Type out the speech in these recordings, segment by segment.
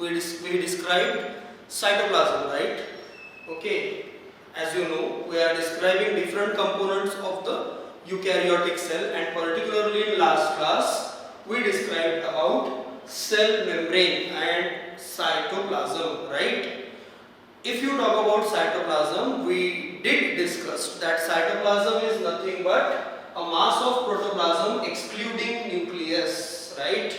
we described cytoplasm, right? Okay, as you know, we are describing different components of the eukaryotic cell, and particularly in last class we described about cell membrane and cytoplasm, right? If you talk about cytoplasm, we did discuss that cytoplasm is nothing but a mass of protoplasm excluding nucleus, right?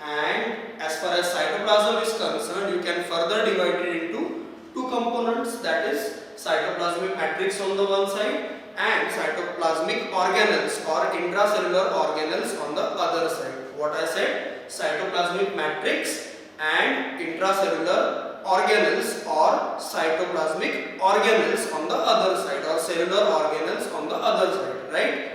And as far as cytoplasm is concerned, you can further divide it into two components, that is cytoplasmic matrix on the one side and cytoplasmic organelles or intracellular organelles on the other side. What I said, cytoplasmic matrix and intracellular organelles or cytoplasmic organelles on the other side, or cellular organelles on the other side, right?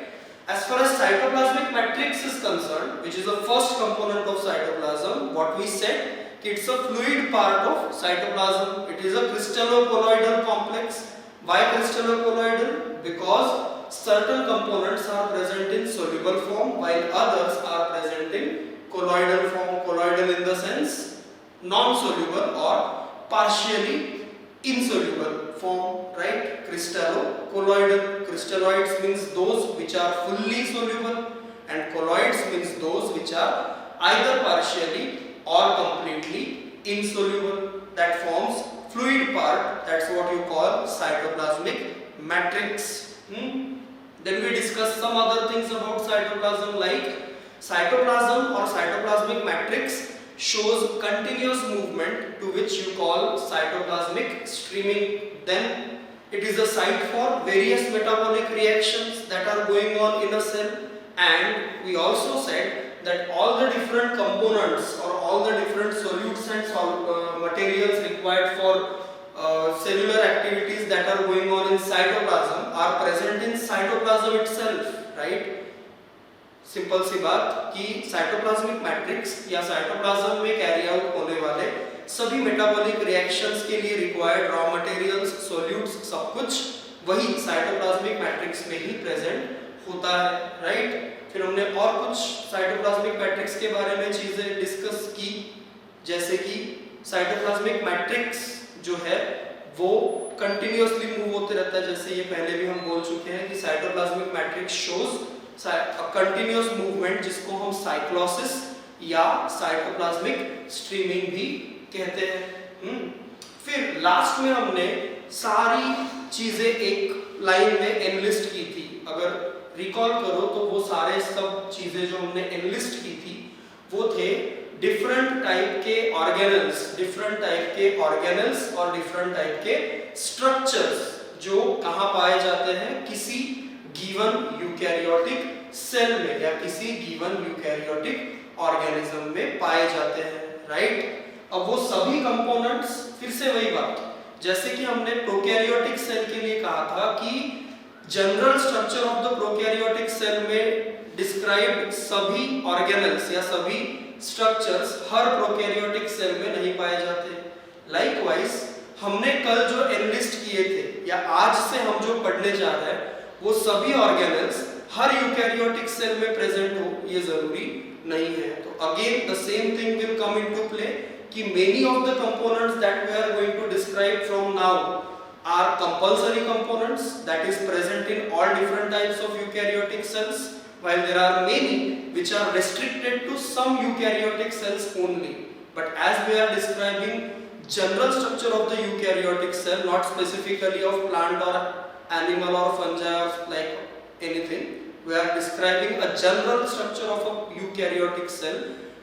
As far as cytoplasmic matrix is concerned, which is the first component of cytoplasm, what we said, it's a fluid part of cytoplasm. It is a crystallocolloidal complex. Why crystallocolloidal? Because certain components are present in soluble form while others are present in colloidal form. Colloidal in the sense non-soluble or partially insoluble form, right? Crystallocolloidal. Crystalloids means those which are fully soluble, and colloids means those which are either partially or completely insoluble. That forms fluid part. That's what you call cytoplasmic matrix. Then we discuss some other things about cytoplasm, like cytoplasm or cytoplasmic matrix shows continuous movement, to which you call cytoplasmic streaming. Then it is a site for various metabolic reactions that are going on in a cell. And we also said that all the different components or all the different solutes and materials required for cellular activities that are going on in cytoplasm are present in cytoplasm itself, right? Simple सी बात कि cytoplasmic matrix या cytoplasm में carry out होने वाले सभी metabolic reactions के लिए रिक्वायर्ड रॉ मटेरियल्स, सॉल्यूट्स, सब कुछ वही साइटोप्लाज्मिक मैट्रिक्स में ही प्रेजेंट होता है, राइट? फिर हमने और कुछ साइटोप्लाज्मिक मैट्रिक्स के बारे में चीजें डिस्कस की, जैसे कि साइटोप्लाज्मिक मैट्रिक्स जो है वो कंटिन्यूअसली मूव होते रहता है, जैसे ये पहले भी हम बोल चुके हैं कि cytoplasmic matrix shows continuous movement, जिसको हम साइक्लोसिस या साइटोप्लाज्मिक स्ट्रीमिंग भी कहते हैं। फिर लास्ट में हमने सारी चीजें एक लाइन में एनलिस्ट की थी। अगर रिकॉल करो तो वो सारे सब चीजें जो हमने एनलिस्ट की थी वो थे डिफरेंट टाइप के ऑर्गेनल्स, डिफरेंट टाइप के ऑर्गेनल्स और डिफरेंट टाइप के स्ट्रक्चर्स जो कहाँ पाए जाते हैं, किसी गिवन यूकैरियोटिक सेल में या किसी गिवन यूकैरियोटिक ऑर्गेनिज्म में पाए जाते हैं, राइट? अब वो सभी कंपोनेंट्स, फिर से वही बात, जैसे कि हमने प्रोकैरियोटिक सेल के लिए कहा था कि general structure of the prokaryotic cell में डिस्क्राइब्ड सभी ऑर्गेनल्स या सभी स्ट्रक्चर्स हर प्रोकैरियोटिक सेल में नहीं पाए जाते। लाइकवाइज हमने कल जो एनलिस्ट किए थे या आज से हम जो पढ़ने जा रहे हैं वो सभी ऑर्गेनल्स हर यूकैरियोटिक सेल में प्रेजेंट हो ये जरूरी नहीं है। तो again the same thing will come into play कि many of the components that we are going to describe from now are compulsory components that is present in all different types of eukaryotic cells, while there are many which are restricted to some eukaryotic cells only. But as we are describing general structure of the eukaryotic cell, not specifically of plant or animal or fungi or like anything, we are describing a general structure of a eukaryotic cell.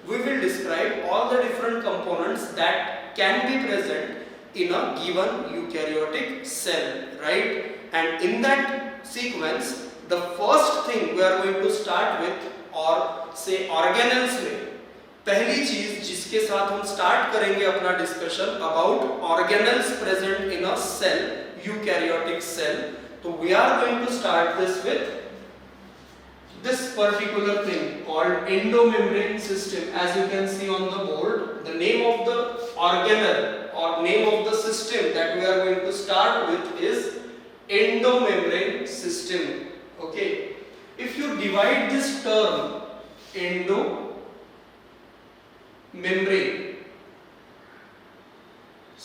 We will describe all the different components that can be present in a given eukaryotic cell, right? And in that sequence, the first thing we are going to start with, or say organelles में पहली चीज जिसके साथ हम start करेंगे अपना discussion about organelles present in a cell, eukaryotic cell, तो we are going to start this with this particular thing called endomembrane system. As you can see on the board, the name of the organelle or name of the system that we are going to start with is endomembrane system. Okay, if you divide this term endomembrane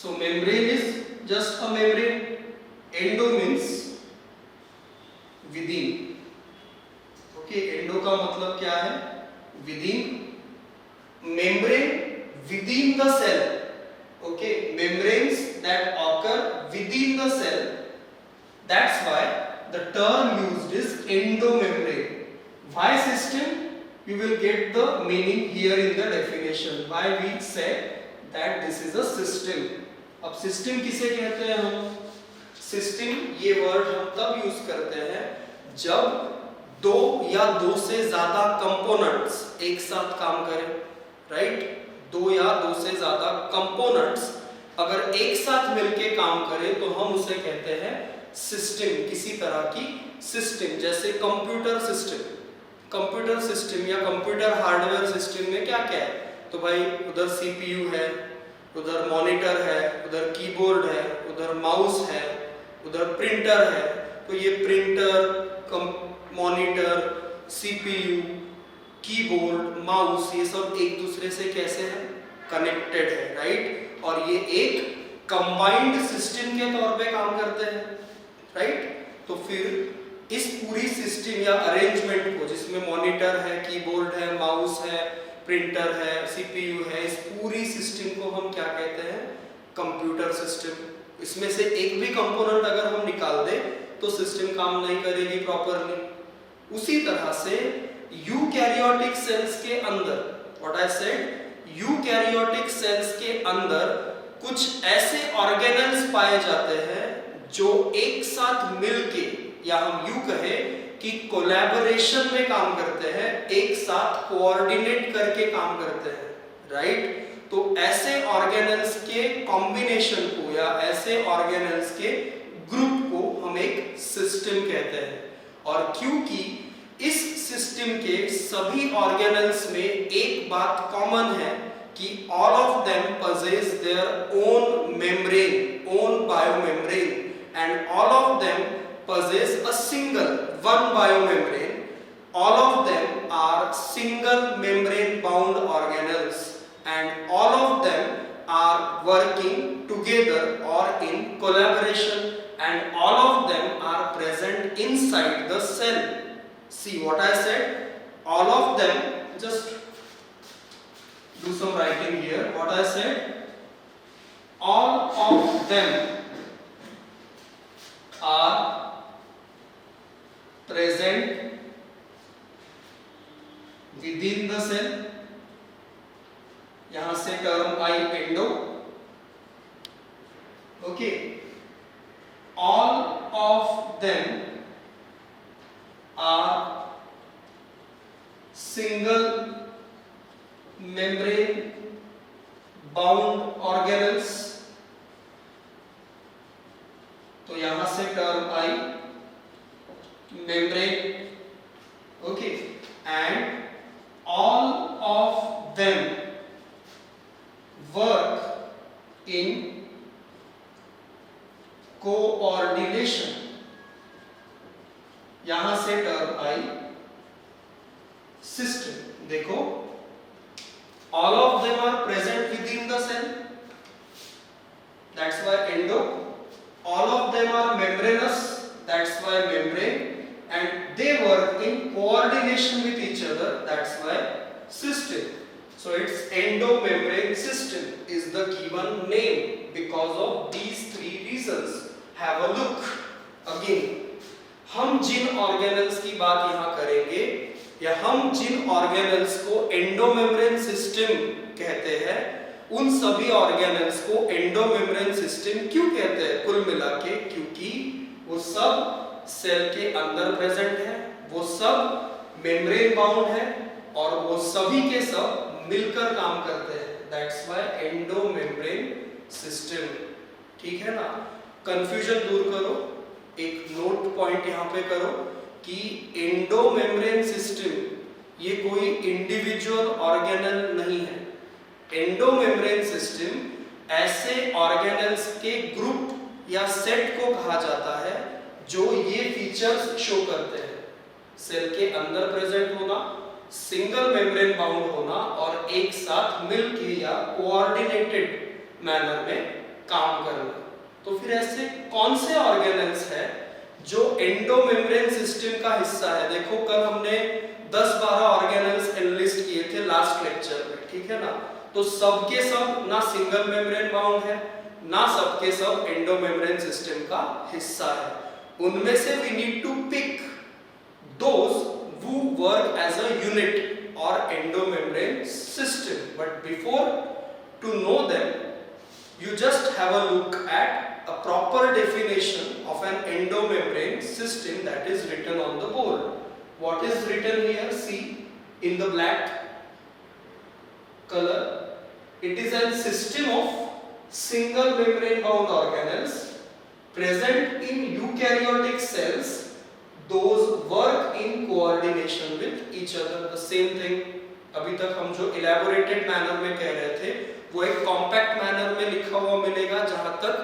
So membrane is just a membrane. Endo means within. Okay, endo का मतलब क्या है? Within. Membrane within the cell. Okay, membranes that occur within the cell. That's why the term used is endomembrane. Why system? You will get the meaning here in the definition. Why we say that this is a system. अब system किसे कहते हैं हम? System ये word हम तब use करते हैं जब दो या दो से ज्यादा कंपोनेंट्स एक साथ काम करें, राइट? दो या दो से ज्यादा कंपोनेंट्स अगर एक साथ मिलके काम करें तो हम उसे कहते हैं सिस्टम, किसी तरह की सिस्टम। जैसे कंप्यूटर सिस्टम, कंप्यूटर सिस्टम या कंप्यूटर हार्डवेयर सिस्टम में क्या क्या है? तो भाई उधर सीपीयू है, उधर मॉनिटर है, उधर कीबोर्ड है, उधर माउस है, उधर प्रिंटर है। तो ये printer, monitor, CPU, keyboard, mouse, ये सब एक दूसरे से कैसे हैं? कनेक्टेड है, राइट? और ये एक कंबाइंड सिस्टम के तौर पे काम करते हैं, राइट? तो फिर इस पूरी सिस्टम या अरेंजमेंट को, जिसमें मॉनिटर है, कीबोर्ड है, माउस है, प्रिंटर है, सीपीयू है, इस पूरी सिस्टम को हम क्या कहते हैं? Computer system. इसमें से एक भी कंपोनेंट अगर हम निकाल दें तो सिस्टम काम नहीं करेगी प्रॉपरली। उसी तरह से यूकैरियोटिक सेल्स के अंदर, what I said, eukaryotic cells के अंदर कुछ ऐसे ऑर्गेनल्स पाए जाते हैं जो एक साथ मिलके, या हम यूं कहें कि कोलैबोरेशन में काम करते हैं, एक साथ कोऑर्डिनेट करके काम करते हैं, राइट? तो ऐसे ऑर्गेनल्स के कॉम्बिनेशन को या ऐसे ऑर्गेनल्स के ग्रुप को हम एक सिस्टम कहते हैं। और क्योंकि इस सिस्टम के सभी ऑर्गेनल्स में एक बात कॉमन है कि all of them possess their own membrane, own biomembrane, and all of them possess a single one biomembrane. All of them are single membrane bound organelles, and all of them are working together or in collaboration, and all of them are present inside the cell. See what I said? All of them, just do some writing here. What I said? All of them are present within the cell. यहां से term आई endo. Okay, all of them are single membrane bound organelles. तो यहां से term आई membrane. Okay, and all of them work in coordination. यहां से term आई सिस्टम। देखो, all of them are present within the cell, that's why endo. All of them are membranous, that's why membrane, and they work in coordination with each other, that's why system. So its endomembrane system is the given name because of these three reasons. Have a look again. हम जिन organelles की बात यहाँ करेंगे, या हम जिन organelles को endomembrane system कहते हैं, उन सभी ऑर्गेनल्स को एंडोमेम्ब्रेन सिस्टम क्यों कहते हैं कुल मिला के? क्योंकि वो सब सेल के अंदर प्रेजेंट है, वो सब मेम्ब्रेन बाउंड है, और वो सभी के सब मिलकर काम करते हैं। That's why endomembrane system. ठीक है ना? कंफ्यूजन दूर करो, एक नोट पॉइंट यहाँ पे करो कि एंडोमेम्ब्रेन सिस्टम ये कोई इंडिविजुअल ऑर्गेनल नहीं है। एंडोमेम्ब्रेन सिस्टम ऐसे ऑर्गेनल्स के ग्रुप या सेट को कहा जाता है जो ये फीचर्स शो करते हैं: सेल के अंदर प्रेजेंट होना, सिंगल मेम्ब्रेन बाउंड होना, और एक साथ मिलके या कोऑर्डिनेटेड मैनर में काम करना। तो फिर ऐसे कौन से ऑर्गेनल्स है जो एंडोमेम्ब्रेन सिस्टम का हिस्सा है? देखो कल हमने 10-12 ऑर्गेनल्स एनलिस्ट किए थे लास्ट लेक्चर में, ठीक है ना? तो सबके सब ना सिंगल मेम्ब्रेन बाउंड है, ना सबके सब एंडोमेम्ब्रेन सिस्टम का हिस्सा है। उनमें से we need to pick those who work as a unit or endomembrane system, but before to know them you just have a look at a proper definition of an endomembrane system that is written on the board. What is written here? See in the black color, it is a system of single membrane bound organelles present in eukaryotic cells. Those work in coordination with each other. The same thing अभी तक हम जो elaborated manner में कह रहे थे वो एक compact manner में लिखा हुआ मिलेगा। जहाँ तक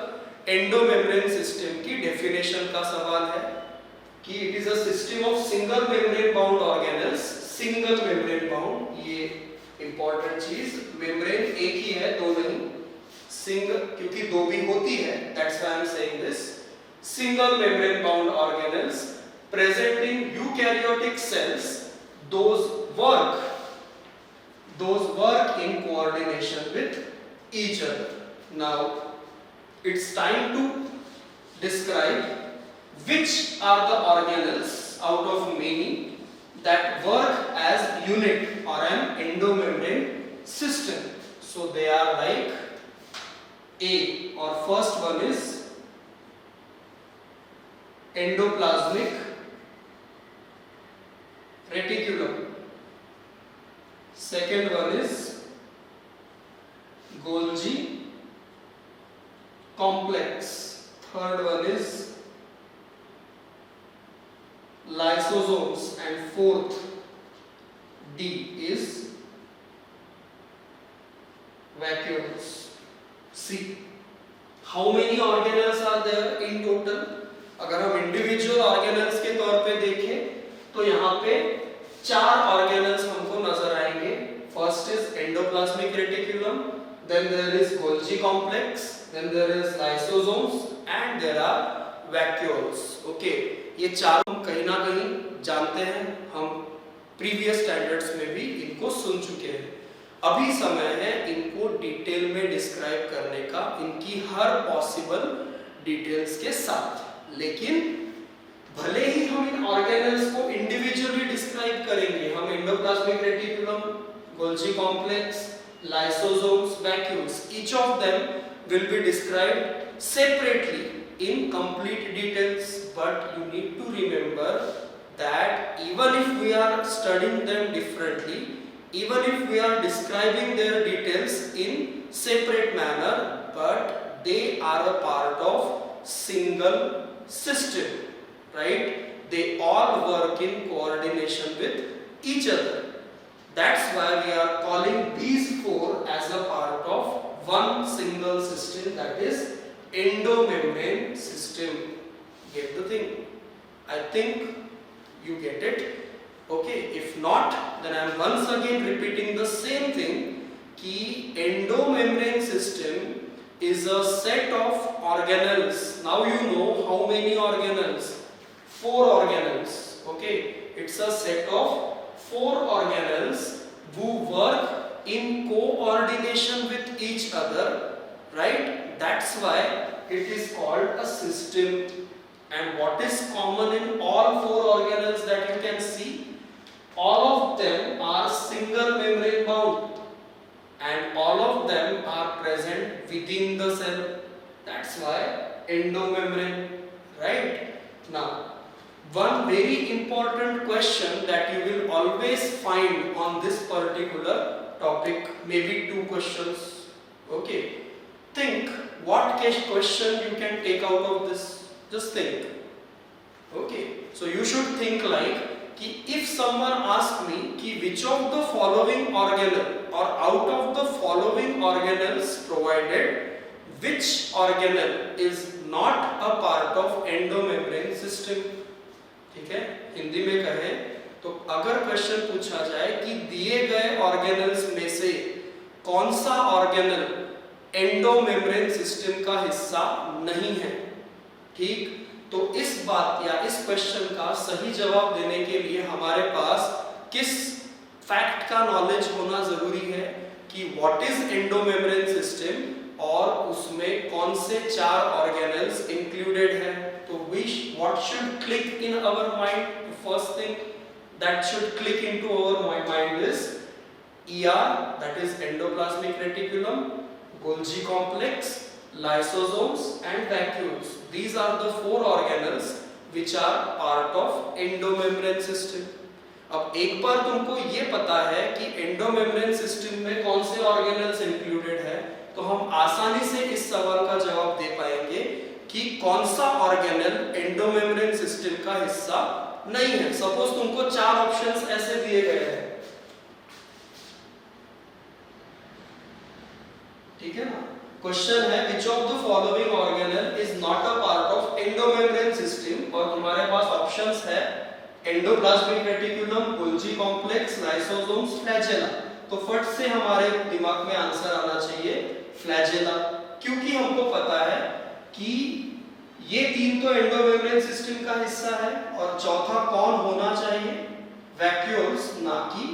endomembrane system की definition का सवाल है कि it is a system of single membrane bound organelles. Single membrane bound, ये important चीज, membrane एक ही है, दो नहीं, single क्योंकि दो भी होती है, that's why I am saying this. Single membrane bound organelles present in eukaryotic cells, those work in coordination with each other. Now it's time to describe which are the organelles out of many that work as unit or an endomembrane system. So they are like A, or first one is endoplasmic reticulum, second one is Golgi complex, third one is lysosomes, and fourth D is vacuoles. See how many organelles are there in total? अगर हम individual organelles के तौर पे देखें तो यहाँ पे 4 organelles हमको नजर आएंगे। First is endoplasmic reticulum, then there is Golgi complex, then there is lysosomes and there are vacuoles. Okay, ये चारों हम कहीं ना कहीं जानते हैं, हम प्रीवियस स्टैंडर्ड्स में भी इनको सुन चुके हैं। अभी समय है इनको डिटेल में डिस्क्राइब करने का, इनकी हर पॉसिबल डिटेल्स के साथ। लेकिन भले ही हम इन ऑर्गेनल्स को इंडिविजुअली डिस्क्राइब करेंगे, हम endoplasmic reticulum, Golgi complex, lysosomes, vacuoles, each of them will be described separately in complete details, but you need to remember that even if we are studying them differently, even if we are describing their details in separate manner, but they are a part of single system, right? They all work in coordination with each other. That's why we are calling these four as a part of one single system, that is endomembrane system. Get the thing? I think you get it. Okay, if not, then I am once again repeating the same thing कि endomembrane system is a set of organelles. Now you know how many organelles? 4 organelles. Okay, it's a set of 4 organelles who work in coordination with each other, right? That's why it is called a system. And what is common in all 4 organelles that you can see? All of them are single membrane bound, and all of them are present within the cell. That's why endomembrane, right? Now, one very important question that you will always find on this particular topic, maybe 2 questions. Okay, think what question you can take out of this. Just think. Okay, so you should think like कि if someone asks me कि which of the following organelle or out of the following organelles provided, which organelle is not a part of endomembrane system? ठीक है, हिंदी में कहें तो अगर question पूछा जाए कि दिए गए ऑर्गेनल्स में से कौन सा ऑर्गेनल एंडोमेम्ब्रेन सिस्टम का हिस्सा नहीं है। ठीक, तो इस बात या इस क्वेश्चन का सही जवाब देने के लिए हमारे पास किस फैक्ट का नॉलेज होना जरूरी है कि व्हाट इज एंडोमेम्ब्रेन सिस्टम और उसमें कौन से 4 ऑर्गेनल्स इंक्लूडेड है। तो what should click in our mind, first thing that should click into our mind is ER, that is endoplasmic reticulum, Golgi complex, lysosomes and vacuoles. These are the 4 organelles which are part of endomembrane system. अब एक बार तुमको ये पता है कि endomembrane system में कौन से ऑर्गेनल्स इंक्लूडेड है, तो हम आसानी से इस सवाल का जवाब दे पाएंगे कि कौन सा ऑर्गेनल एंडोमेम्ब्रेन सिस्टम का हिस्सा नहीं है। सपोज तुमको 4 ऑप्शंस ऐसे दिए गए हैं, ठीक है ना। क्वेश्चन है which of the following organelle is not a part of endomembrane system, और तुम्हारे पास ऑप्शंस है endoplasmic reticulum, Golgi complex, lysosomes, flagella. तो फट से हमारे दिमाग में आंसर आना चाहिए फ्लैजेला, क्योंकि हमको पता है कि ये 3 तो एंडोमेम्ब्रेन सिस्टम का हिस्सा है, और चौथा कौन होना चाहिए, वैक्यूल्स, ना कि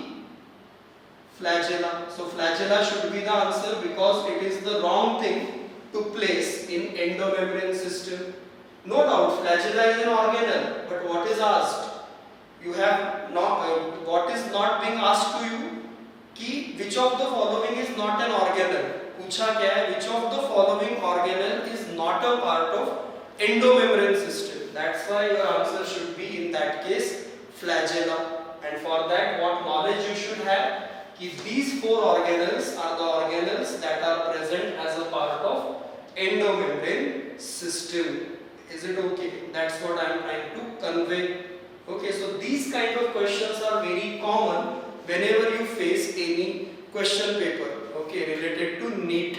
flagella. So flagella should be the answer because it is the wrong thing to place in endomembrane system. No doubt flagella is an organelle, but what is asked, you have not what is not being asked to you कि which of the following is not an organelle. पूछा क्या है, which of the following organelle is not a part of endomembrane system. That's why your answer should be in that case flagella. And for that what knowledge you should have कि these 4 organelles are the organelles that are present as a part of endomembrane system. Is it okay? That's what I am trying to convey. Okay, so these kind of questions are very common whenever you face any question paper, okay, related to NEET.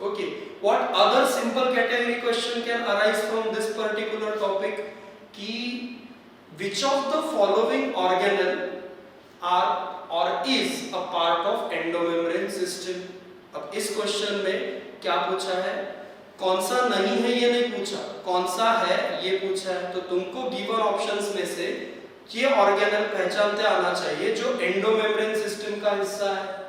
Okay, what other simple category question can arise from this particular topic कि which of the following organelle are or is a part of endomembrane system. अब इस question में क्या पूछा है, कौन सा नहीं है ये नहीं पूछा, कौन सा है ये पूछा है। तो तुमको गिवन ऑप्शंस में से ये ऑर्गेनल पहचानते आना चाहिए जो एंडोमेम्ब्रेन सिस्टम का हिस्सा है।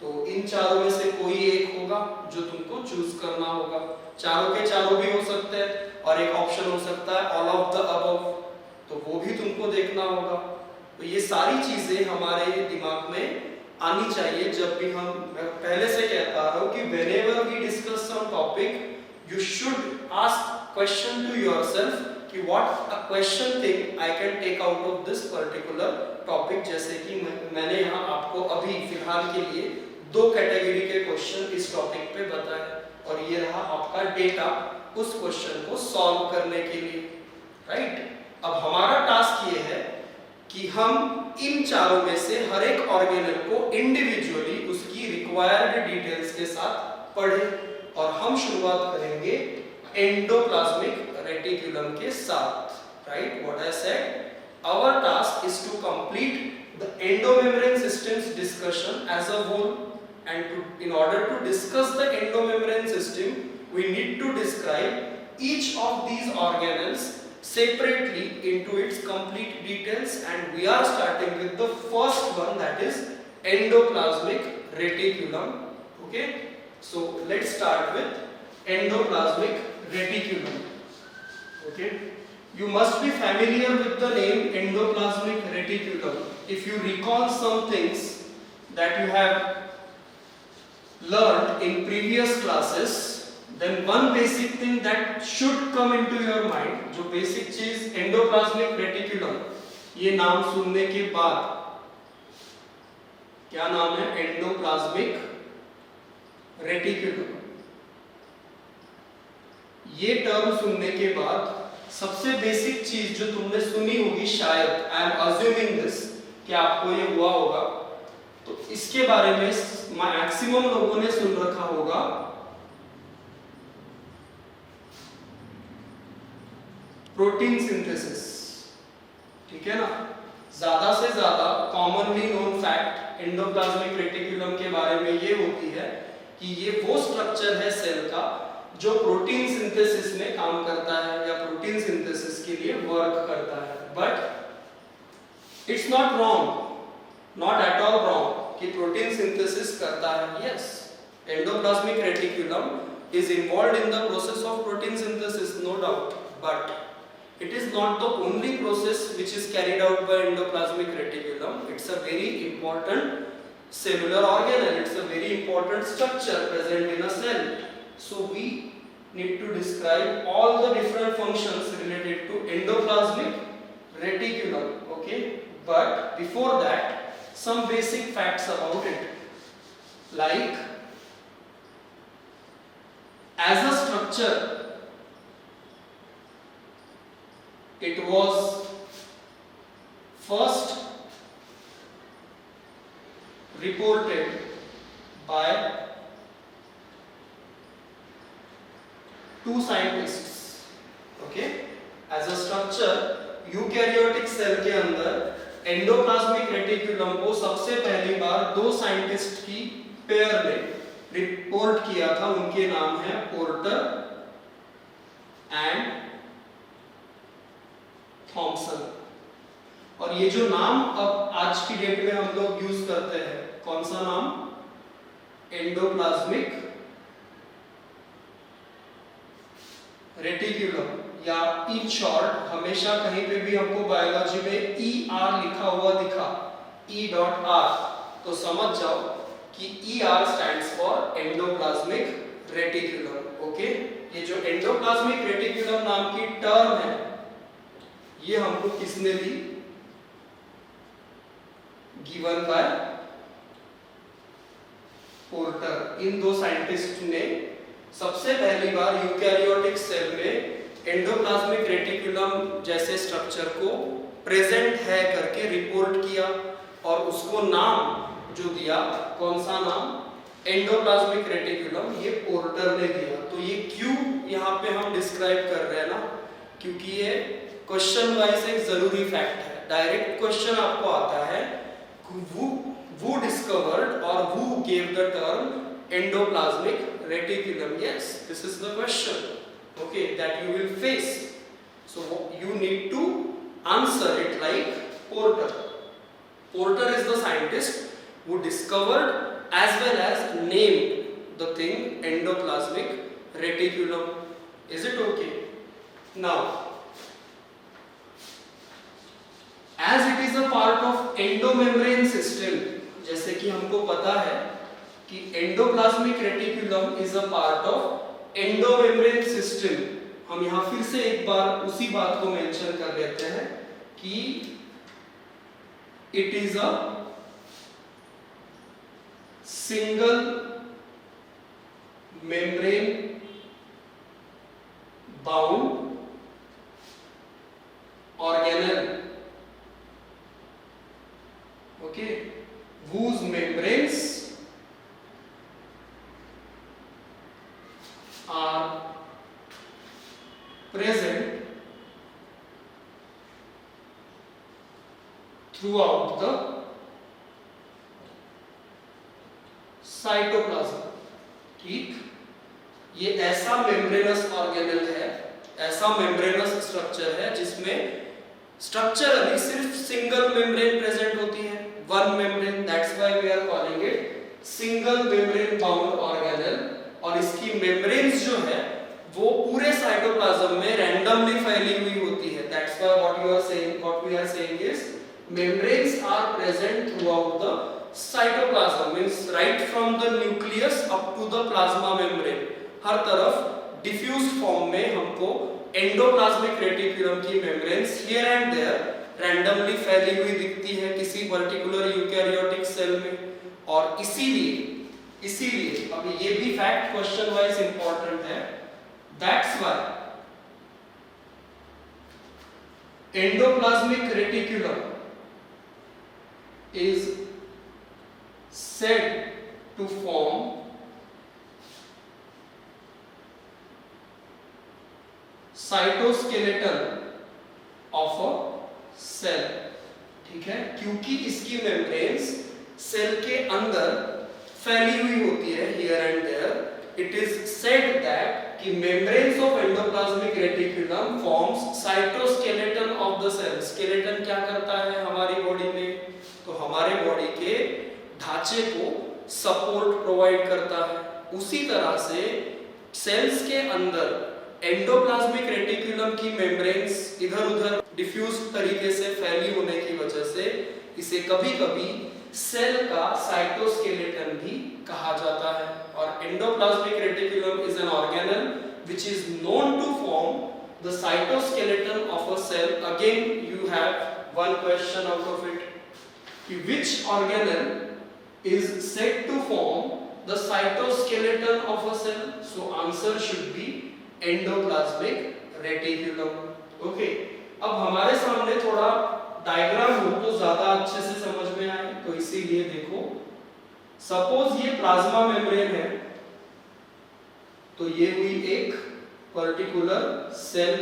तो इन चारों में से कोई एक होगा जो तुमको चूज करना होगा। चारों के चारों भी हो सकते हैं, और एक ऑप्शन हो सकता है ऑल ऑफ द अबव, तो वो भी तुमको देखना होगा। तो ये सारी चीजें हमारे दिमाग में आनी चाहिए जब भी हम, मैं पहले से कहता रहा हूँ कि whenever we discuss some topic, you should ask question to yourself कि what a question thing I can take out of this particular topic। जैसे कि मैंने यहाँ आपको अभी फिलहाल के लिए 2 कैटेगरी के क्वेश्चन इस टॉपिक पे बताए, और ये रहा आपका डेटा उस क्वेश्चन को सॉल्व करने के लिए, राइट। अब हमारा टास्क ये है कि हम इन चारों में से हर एक ऑर्गेनल को इंडिविजुअली उसकी रिक्वायर्ड डिटेल्स के साथ पढ़ें, और हम शुरुआत करेंगे एंडोप्लाज्मिक रेटिकुलम के साथ, right. What I said, our task is to complete the endomembrane systems discussion as a whole, and in order to discuss the endomembrane system we need to describe each of these organelles separately into its complete details, and we are starting with the first one, that is endoplasmic reticulum. Okay, so let's start with endoplasmic reticulum. Okay, you must be familiar with the name endoplasmic reticulum. If you recall some things that you have learned in previous classes, then one basic thing that should come into your mind, जो basic चीज endoplasmic reticulum, ये नाम सुनने के बाद, क्या नाम है, endoplasmic reticulum, ये टर्म सुनने के बाद सबसे बेसिक चीज जो तुमने सुनी होगी शायद, आई एम अज्यूमिंग दिस, कि आपको ये हुआ होगा, तो इसके बारे में मैक्सिमम लोगों ने सुन रखा होगा प्रोटीन सिंथेसिस, ठीक है ना। ज्यादा से ज्यादा commonly known fact endoplasmic reticulum के बारे में ये होती है कि ये वो स्ट्रक्चर है सेल का जो प्रोटीन सिंथेसिस में काम करता है या प्रोटीन सिंथेसिस के लिए वर्क करता है। But it's not wrong, not at all wrong कि प्रोटीन सिंथेसिस करता है। Yes, endoplasmic reticulum is involved in the process of protein synthesis, no doubt, but it is not the only process which is carried out by endoplasmic reticulum. It's a very important cellular organelle, it's a very important structure present in a cell. So we need to describe all the different functions related to endoplasmic reticulum, okay? But before that, some basic facts about it, like as a structure, it was first reported by two scientists, okay? As a structure, eukaryotic cell के अंदर endoplasmic reticulum को सबसे पहली बार दो scientist की pair ने report किया था। उनके नाम है पोर्टर एंड थॉमसन। और ये जो नाम अब आज की डेट में हम लोग यूज करते हैं, कौन सा नाम? एंडोप्लाज्मिक रेटिकुलम, या इन शॉर्ट हमेशा कहीं पे भी हमको बायोलॉजी में ER लिखा हुआ दिखा, E.R, तो समझ जाओ कि ER stands for endoplasmic reticulum, okay? ये जो एंडोप्लाज्मिक रेटिकुलम नाम की टर्म है, ये हमको किसने दी? Given by Porter. इन दो साइंटिस्ट ने सबसे पहली बार यूकैरियोटिक सेल में एंडोप्लाज्मिक रेटिकुलम जैसे स्ट्रक्चर को प्रेजेंट है करके रिपोर्ट किया, और उसको नाम जो दिया, कौन सा नाम? एंडोप्लाज्मिक रेटिकुलम, ये पोर्टर ने दिया। तो ये क्यों यहाँ पे हम डिस्क्राइब कर रहे हैं ना, क्योंकि ये क्वेश्चन वाइज एक जरूरी फैक्ट है। डायरेक्ट क्वेश्चन आपको आता है, who discovered or who gave the term endoplasmic reticulum? Yes, this is the question, okay, that you will face. So you need to answer it like Porter. Porter is the scientist who discovered as well as named the thing endoplasmic reticulum. Is it okay? Now, as it is a part of endomembrane system, जैसे कि हमको पता है कि endoplasmic reticulum is a part of endomembrane system. हम यहाँ फिर से एक बार उसी बात को मेंशन कर लेते हैं कि it is a single membrane bound organelle, okay, whose membranes are present throughout the cytoplasm. ठीक, ये ऐसा मेम्ब्रेनस ऑर्गेनेल है, ऐसा मेम्ब्रेनस स्ट्रक्चर है जिसमें स्ट्रक्चरली सिर्फ सिंगल मेम्ब्रेन प्रेजेंट होती है, one membrane, that's why we are calling it single membrane bound organelle. और इसकी मेम्ब्रेन्स जो है वो पूरे साइटोप्लाज्म में रैंडमली फैली हुई होती है। That's why what we are saying is membranes are present throughout the cytoplasm, means right from the nucleus up to the plasma membrane, हर तरफ diffused form में हमको एंडोप्लाज्मिक रेटिकुलम की membranes here and there randomly फैली हुई दिखती है किसी पर्टिकुलर यूकैरियोटिक सेल में। और इसीलिए अब ये भी फैक्ट क्वेश्चन वाइज इंपॉर्टेंट है, that's why endoplasmic reticulum is said to form cytoskeleton of a cell। ठीक है, क्योंकि इसकी मेम्ब्रेन्स सेल के अंदर फैली हुई होती है here and there, it is said that कि membranes of endoplasmic reticulum forms cytoskeleton of the cell. Skeleton क्या करता है हमारी बॉडी में? तो हमारे बॉडी के ढांचे को सपोर्ट प्रोवाइड करता है। उसी तरह से सेल्स के अंदर एंडोप्लाज्मिक रेटिकुलम की मेम्ब्रेन्स इधर-उधर डिफ्यूज तरीके से फैली होने की वजह से इसे कभी-कभी सेल का साइटोस्केलेटन भी कहा जाता है। और endoplasmic reticulum is an organelle which is known to form the cytoskeleton of a cell. Again you have one question out of it कि which organelle is said to form the cytoskeleton of a cell? So answer should be endoplasmic reticulum. Okay, अब हमारे सामने थोड़ा diagram हो तो ज्यादा अच्छे से समझ में आए, तो इसीलिए देखो, सपोज ये प्लाज्मा मेम्ब्रेन है, तो ये हुई एक particular cell,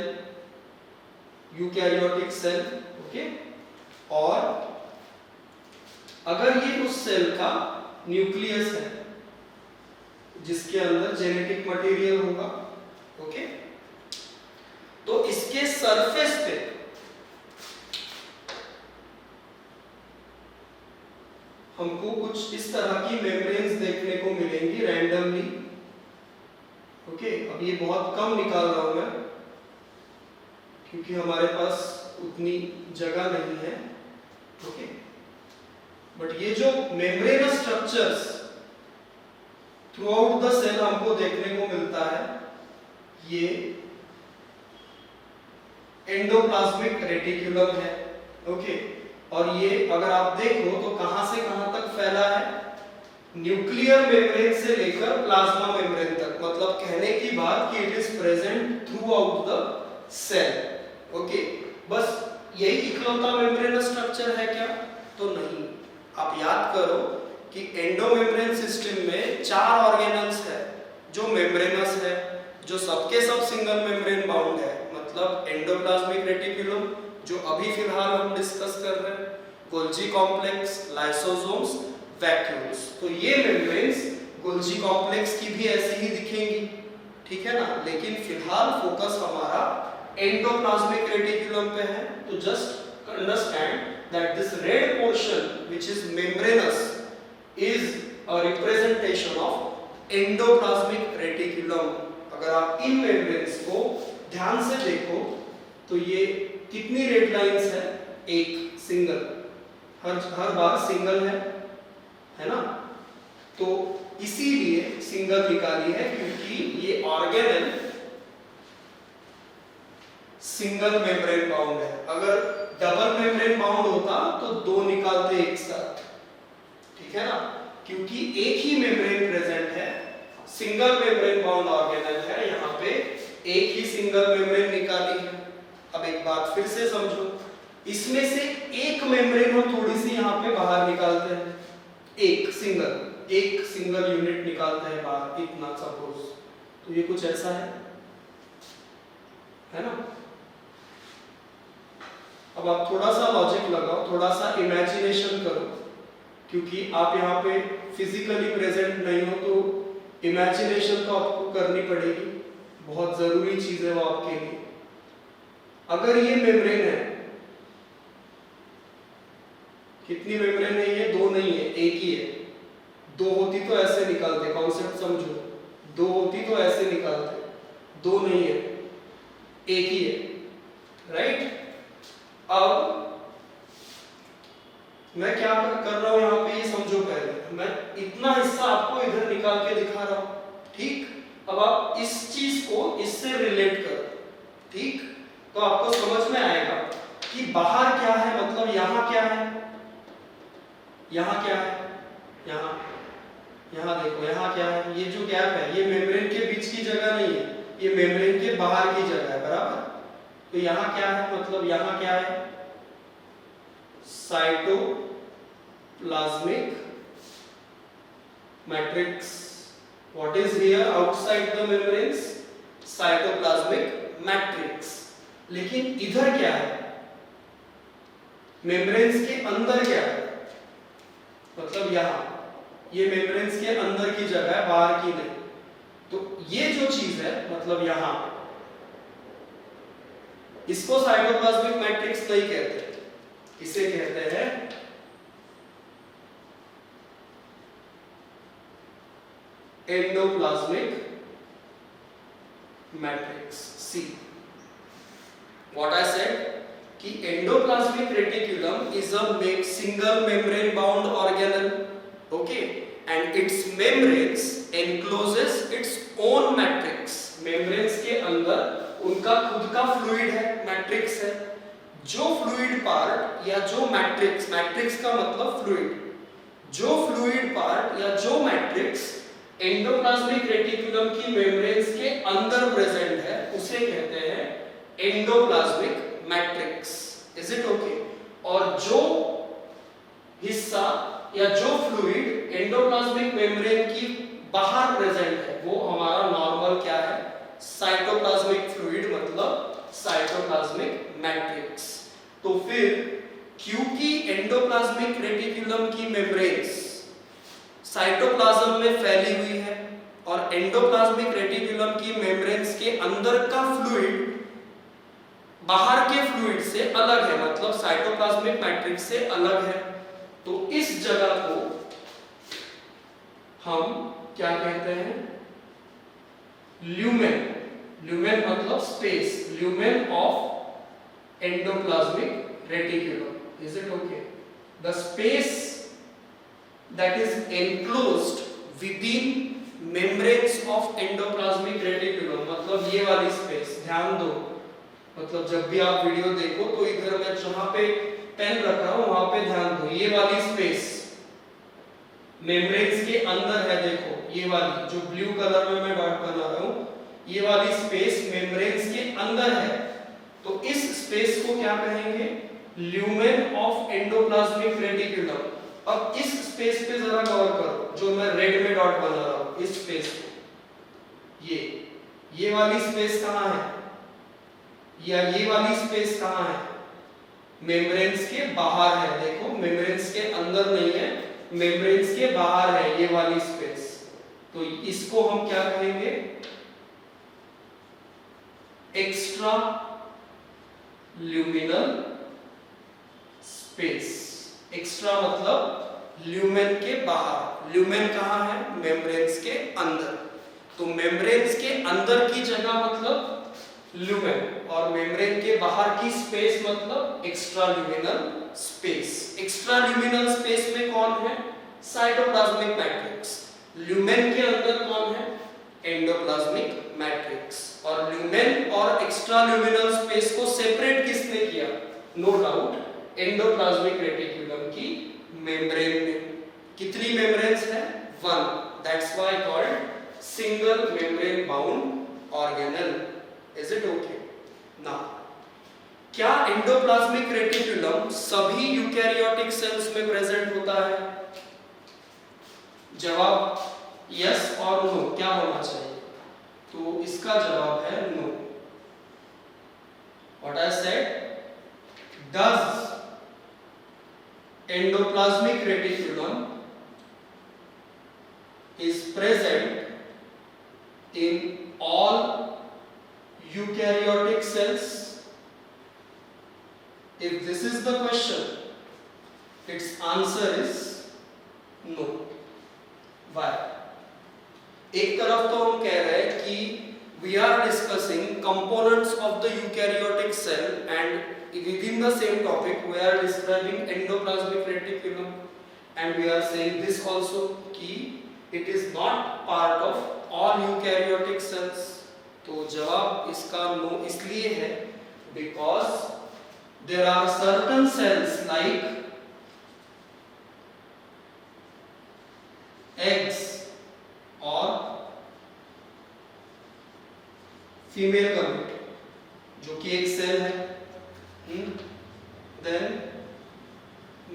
eukaryotic cell. Okay, और अगर ये उस सेल का न्यूक्लियस है जिसके अंदर जेनेटिक मटेरियल होगा, ओके, तो इसके सरफेस पे हमको कुछ इस तरह की मेम्ब्रेन्स देखने को मिलेंगी रैंडमली। ओके, अब ये बहुत कम निकाल रहा हूं मैं क्योंकि हमारे पास उतनी जगह नहीं है। ओके, बट ये जो membranous structures throughout the cell हमको देखने को मिलता है, ये एंडोप्लाज्मिक रेटिकुलम है। ओके, और ये अगर आप देखो तो कहां से कहां तक फैला है? न्यूक्लियर मेम्ब्रेन से लेकर प्लाज्मा मेम्ब्रेन तक। मतलब कहने की बात कि it is present throughout the cell. Okay, बस यही इकलौता मेम्ब्रेनस स्ट्रक्चर है क्या? तो नहीं। आप याद करो कि एंडोमेम्ब्रेन सिस्टम में 4 ऑर्गेनल्स है जो मेम्ब्रेनस है, जो सबके सब सिंगल मेम्ब्रेन बाउंड है। मतलब एंडोप्लाज्मिक रेटिकुलम जो अभी फिलहाल हम डिस्कस कर रहे हैं, गोल्जी कॉम्प्लेक्स, लाइसोसोम्स, वैक्यूल्स। तो ये मेम्ब्रेन्स गोल्जी कॉम्प्लेक्स की भी ऐसी ही दिखेंगी, ठीक है ना? लेकिन फिलहाल फोकस हमारा एंडोप्लाज्मिक रेटिकुलम पे है। तो just understand that this red portion which is membranous is a representation of endoplasmic reticulum। अगर आप इन मेम्ब्रेन्स को ध्यान से देखो तो ये कितनी रेड लाइंस है? एक सिंगल, हर बार सिंगल है ना? तो इसीलिए सिंगल निकाली है क्योंकि ये ऑर्गेनेल सिंगल मेम्ब्रेन बाउंड है। अगर डबल मेम्ब्रेन बाउंड होता तो 2 निकालते एक साथ, ठीक है ना? क्योंकि एक ही मेम्ब्रेन प्रेजेंट है, सिंगल मेम्ब्रेन बाउंड ऑर्गेनेल है, यहाँ पे एक ही सिंगल मेम्ब्रेन निकाली है। अब एक बात फिर से समझो, इसमें से एक मेम्ब्रेन हम थोड़ी सी यहाँ पे बाहर निकालते हैं, एक सिंगल यूनिट निकालते हैं बाहर, इतना सपोज। तो ये कुछ ऐसा है ना? अब आप थोड़ा सा लॉजिक लगाओ, थोड़ा सा इमेजिनेशन करो, क्योंकि आप यहाँ पे फिजिकली प्रेजेंट नहीं हो तो इमेजिनेशन तो आपको करनी पड़ेगी, बहुत जरूरी चीज है वो आपके लिए। अगर ये मेम्ब्रेन है, कितनी मेम्ब्रेन है ये? 2 नहीं है, एक ही है। 2 होती तो ऐसे निकालते, कॉन्सेप्ट समझो। 2 होती तो ऐसे निकालते, 2 नहीं है, एक ही है, राइट? अब मैं क्या कर रहा हूं यहाँ पे, ये समझो। पहले मैं इतना हिस्सा आपको इधर निकाल के दिखा रहा हूं, ठीक? अब आप इस चीज को इससे रिलेट करो, ठीक? तो आपको समझ में आएगा कि बाहर क्या है, मतलब यहाँ क्या है, यहाँ क्या है, यहाँ देखो, यहाँ क्या है? ये जो गैप है ये मेम्ब्रेन के बीच की जगह नहीं है, ये मेम्ब्रेन के बाहर की जगह है, बराबर? तो यहाँ क्या है, मतलब यहाँ क्या है? Cytoplasmic matrix. What is here outside the membranes? Cytoplasmic matrix. लेकिन इधर क्या है? मेम्ब्रेन्स के अंदर क्या है? मतलब यहाँ ये मेम्ब्रेन्स के अंदर की जगह है, बाहर की नहीं। तो ये जो चीज है मतलब यहां, इसको साइटोप्लाज्मिक मैट्रिक्स नहीं कहते, इसे कहते हैं endoplasmic matrix. See what I said कि endoplasmic reticulum is a single membrane bound organelle, okay, and its membranes encloses its own matrix. Membranes के अंदर उनका खुद का फ्लूइड है, मैट्रिक्स है। जो फ्लूइड पार्ट या जो मैट्रिक्स, मैट्रिक्स का मतलब फ्लूइड, जो फ्लूइड पार्ट या जो मैट्रिक्स एंडोप्लाज्मिक रेटिकुलम की मेम्ब्रेन्स के अंदर प्रेजेंट है उसे कहते हैं endoplasmic matrix. Is it okay? और जो हिस्सा या जो फ्लूइड एंडोप्लाज्मिक मेम्ब्रेन की बाहर प्रेजेंट है वो हमारा नॉर्मल क्या है? साइटोप्लाज्मिक फ्लूइड, मतलब साइटोप्लाज्मिक मैट्रिक्स। तो फिर क्योंकि एंडोप्लाज्मिक रेटिकुलम की मेम्ब्रेन्स साइटोप्लाज्म में फैली हुई है और एंडोप्लाज्मिक रेटिकुलम की मेम्ब्रेन्स के अंदर का फ्लूइड बाहर के फ्लूइड से अलग है, मतलब साइटोप्लाज्मिक मैट्रिक्स से अलग है, तो इस जगह को हम क्या कहते हैं? ल्यूमेन। ल्यूमेन मतलब space, lumen of endoplasmic reticulum. Is it okay? The space that is enclosed within membranes of endoplasmic reticulum, मतलब ये वाली स्पेस, ध्यान दो, मतलब जब भी आप वीडियो देखो तो इधर मैं जहां पे पेन रखा हूं वहां पे ध्यान दो। ये वाली स्पेस मेम्ब्रेन्स के अंदर है, देखो ये वाली जो ब्लू कलर में मैं डॉट बना रहा हूं, ये वाली स्पेस मेम्ब्रेन्स के अंदर है, तो इस स्पेस को क्या कहेंगे? Lumen of endoplasmic reticulum. अब इस स्पेस पे जरा गौर करो, जो मैं रेड में डॉट बना रहा हूं, इस स्पेस को, ये वाली स्पेस कहां है? या ये वाली स्पेस कहां है? मेम्ब्रेन्स के बाहर है। देखो मेम्ब्रेन्स के अंदर नहीं है, मेम्ब्रेन्स के बाहर है ये वाली स्पेस, तो इसको हम क्या कहेंगे? Extra luminal space. एक्स्ट्रा मतलब ल्यूमेन के बाहर। ल्यूमेन कहां है? मेम्ब्रेन्स के अंदर। तो मेम्ब्रेन्स के अंदर की जगह मतलब ल्यूमेन, और मेम्ब्रेन के बाहर की स्पेस मतलब extra luminal space. Extra luminal space में कौन है? Cytoplasmic matrix. ल्यूमेन के अंदर कौन है? Endoplasmic matrix. और ल्यूमेन और एक्स्ट्रा ल्यूमिनल स्पेस को सेपरेट किसने किया? नो डाउट एंडोप्लाज्मिक रेटिकुलम की मेम्ब्रेन में। कितनी मेम्ब्रेन्स है? 1। That's why called single membrane bound organelle. Is it okay? Now क्या एंडोप्लाज्मिक रेटिकुलम सभी यूकैरियोटिक सेल्स में प्रेजेंट होता है? जवाब यस और नो, क्या होना चाहिए? तो इसका जवाब है no. What I said, does endoplasmic reticulum is present in all eukaryotic cells? If this is the question, its answer is no. Why? एक तरफ तो हम कह रहे हैं कि we are discussing components of the eukaryotic cell, and within the same topic we are describing endoplasmic reticulum, and we are saying this also कि it is not part of all eukaryotic cells. तो जवाब इसका no इसलिए है because there are certain cells like eggs or female gamete जो कि एक cell है, then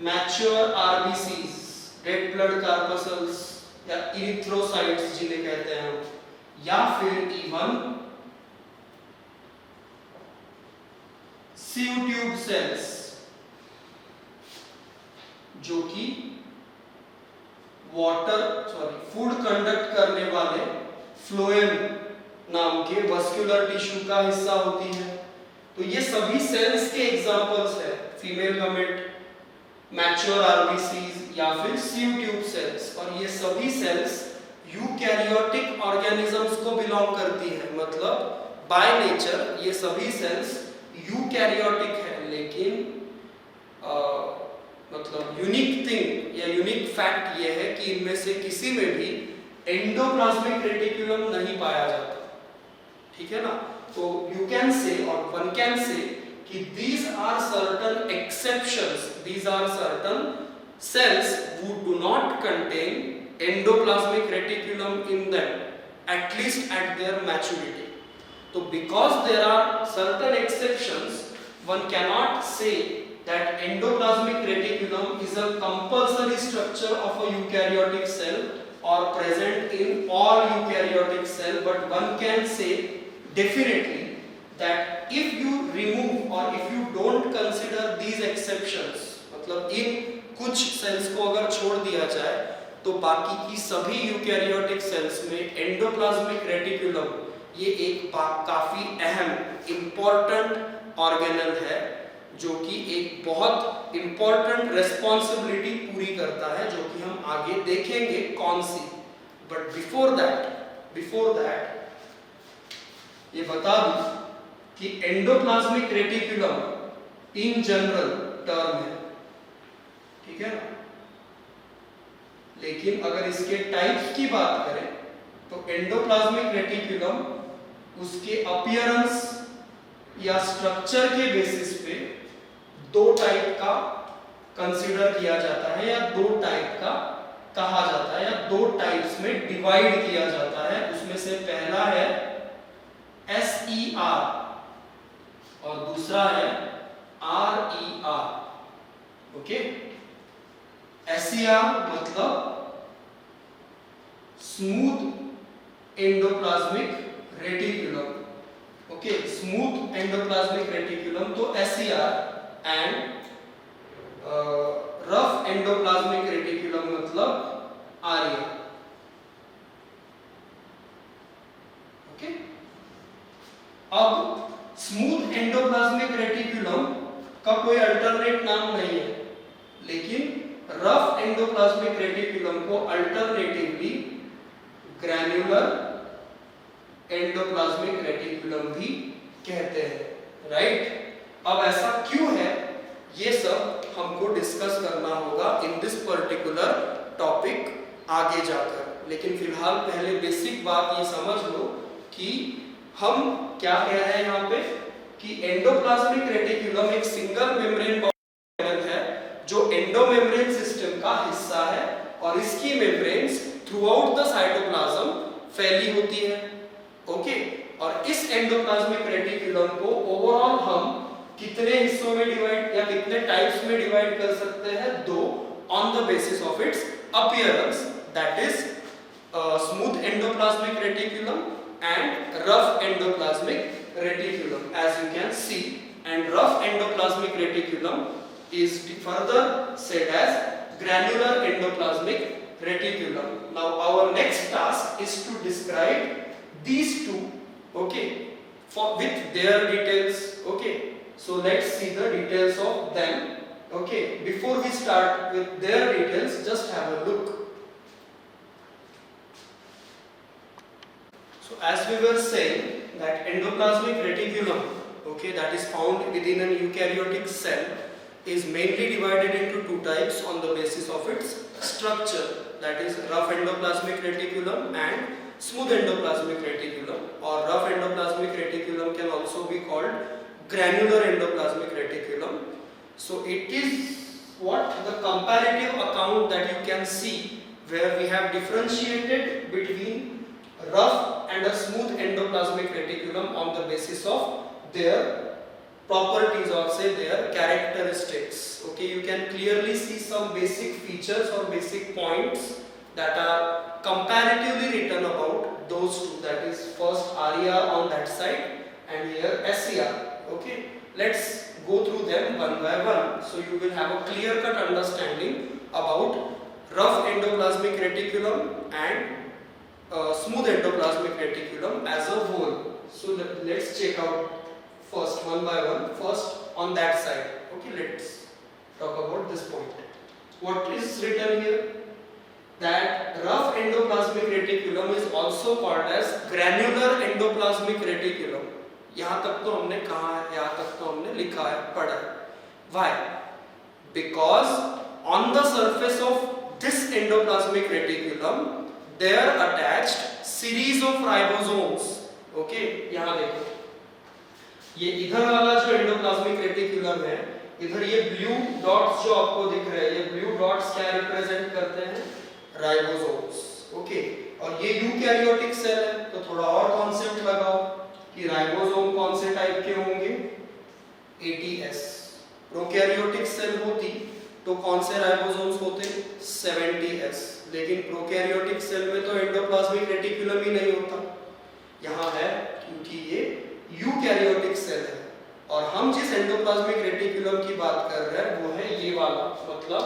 mature RBCs, red blood corpuscles या erythrocytes जिन्हें कहते हैं हम, या फिर इवन sieve tube cells जो कि फूड कंडक्ट करने वाले फ्लोएम नाम के मस्कुलर टिश्यू का हिस्सा होती है। तो ये सभी सेल्स के एग्जांपल्स है, फीमेल गमेट, मैच्योर आरबीसीज या फिर सीव ट्यूब सेल्स। और ये सभी सेल्स यूकैरियोटिक ऑर्गेनिजम्स को बिलोंग करती है, मतलब बाय नेचर ये सभी सेल्स यूकैरियोटिक है। लेकिन मतलब यूनिक थिंग या यूनिक फैक्ट ये है कि इनमें से किसी में भी एंडोप्लाज्मिक रेटिकुलम नहीं पाया जाता, ठीक है ना। तो यू कैन से और वन कैन से कि these are certain exceptions, these are certain cells who do not contain endoplasmic reticulum in them, at least at their maturity. So because there are certain exceptions, one cannot say that endoplasmic reticulum is a compulsory structure of a eukaryotic cell or present in all eukaryotic cell, but one can say definitely that if you remove or if you don't consider these exceptions, मतलब इन कुछ sales को अगर छोड़ दिया जाए तो बाकी की सभी यूकैरियोटिक सेल्स में एंडोप्लाज्मिक रेटिकुलम ये एक काफी अहम इंपॉर्टेंट ऑर्गेनल है, जो कि एक बहुत इंपॉर्टेंट रेस्पॉन्सिबिलिटी पूरी करता है, जो कि हम आगे देखेंगे कौन सी। बट बिफोर दैट ये बता दूं कि endoplasmic reticulum in general term है, ठीक है ना। लेकिन अगर इसके टाइप्स की बात करें तो एंडोप्लाज्मिक रेटिकुलम उसके अपीयरेंस या स्ट्रक्चर के बेसिस पे दो टाइप का कंसीडर किया जाता है या दो टाइप का कहा जाता है या दो टाइप्स में डिवाइड किया जाता है। उसमें से पहला है SER और दूसरा है RER। ओके, SER मतलब smooth endoplasmic reticulum, okay, smooth endoplasmic reticulum तो SER, and rough endoplasmic reticulum मतलब RER। ओके, अब स्मूथ एंडोप्लाज्मिक रेटिकुलम का कोई अल्टरनेट नाम नहीं है, लेकिन रफ एंडोप्लाज्मिक रेटिकुलम को अल्टरनेटिवली ग्रैन्युलर एंडोप्लाज्मिक रेटिकुलम भी कहते हैं, राइट। अब ऐसा क्यों है ये सब हमको डिस्कस करना होगा इन दिस पर्टिकुलर टॉपिक आगे जाकर। लेकिन फिलहाल पहले बेसिक बात ये समझ लो कि हम क्या कह रहे हैं यहाँ पे कि एंडोप्लाज्मिक रेटिकुलम एक सिंगल मेम्ब्रेन ऑर्गेनल है जो एंडोमेम्ब्रेन सिस्टम का हिस्सा है, और इसकी membranes through out the cytoplasm फैली होती है। ओके, और इस एंडोप्लाज्मिक रेटिकुलम को ओवरऑल हम कितने हिस्सों में डिवाइड या कितने टाइप्स में डिवाइड कर सकते हैं? दो, on the basis of its appearance, that is smooth endoplasmic reticulum and rough endoplasmic reticulum, as you can see. And rough endoplasmic reticulum is further said as granular endoplasmic reticulum. Now our next task is to describe these two, okay, with their details. Okay, so let's see the details of them. Okay, before we start with their details, just have a look. So as we were saying that endoplasmic reticulum, okay, that is found within an eukaryotic cell, is mainly divided into two types on the basis of its structure, that is rough endoplasmic reticulum and smooth endoplasmic reticulum, or rough endoplasmic reticulum can also be called granular endoplasmic reticulum. So it is what the comparative account that you can see where we have differentiated between rough and a smooth endoplasmic reticulum on the basis of their properties or say their characteristics. Okay, you can clearly see some basic features or basic points that are comparatively written about those two, that is first RER on that side and here SER. Okay, let's go through them one by one so you will have a clear cut understanding about rough endoplasmic reticulum and smooth endoplasmic reticulum as a whole. So let's check out first one by one. First on that side. Okay, let's talk about this point. What is written here? That rough endoplasmic reticulum is also called as granular endoplasmic reticulum. यहाँ तक तो हमने कहा है, यहाँ तक तो हमने लिखा है, पढ़ा है. Why? Because on the surface of this endoplasmic reticulum there are attached series of ribosomes. Okay, यहाँ देखो, ये इधर वाला जो एंडोप्लाज्मिक रेटिकुलम है, इधर ये ब्लू डॉट्स जो आपको दिख रहे हैं, ये ब्लू डॉट्स क्या रिप्रेजेंट करते हैं? राइबोसोम्स. ओके, और ये यूकैरियोटिक सेल है, तो थोड़ा और कॉन्सेप्ट लगाओ कि राइबोसोम कौन से टाइप के होंगे? ATS. प्रोकैरियोटिक सेल होती तो कौन से राइबोसोम्स होते? 70S. लेकिन प्रोकैरियोटिक सेल में तो एंडोप्लाज्मिक रेटिकुलम ही नहीं होता. यहाँ है क्योंकि ये यूकैरियोटिक सेल है, और हम जिस एंडोप्लाज्मिक रेटिकुलम की बात कर रहे हैं वो है ये वाला, मतलब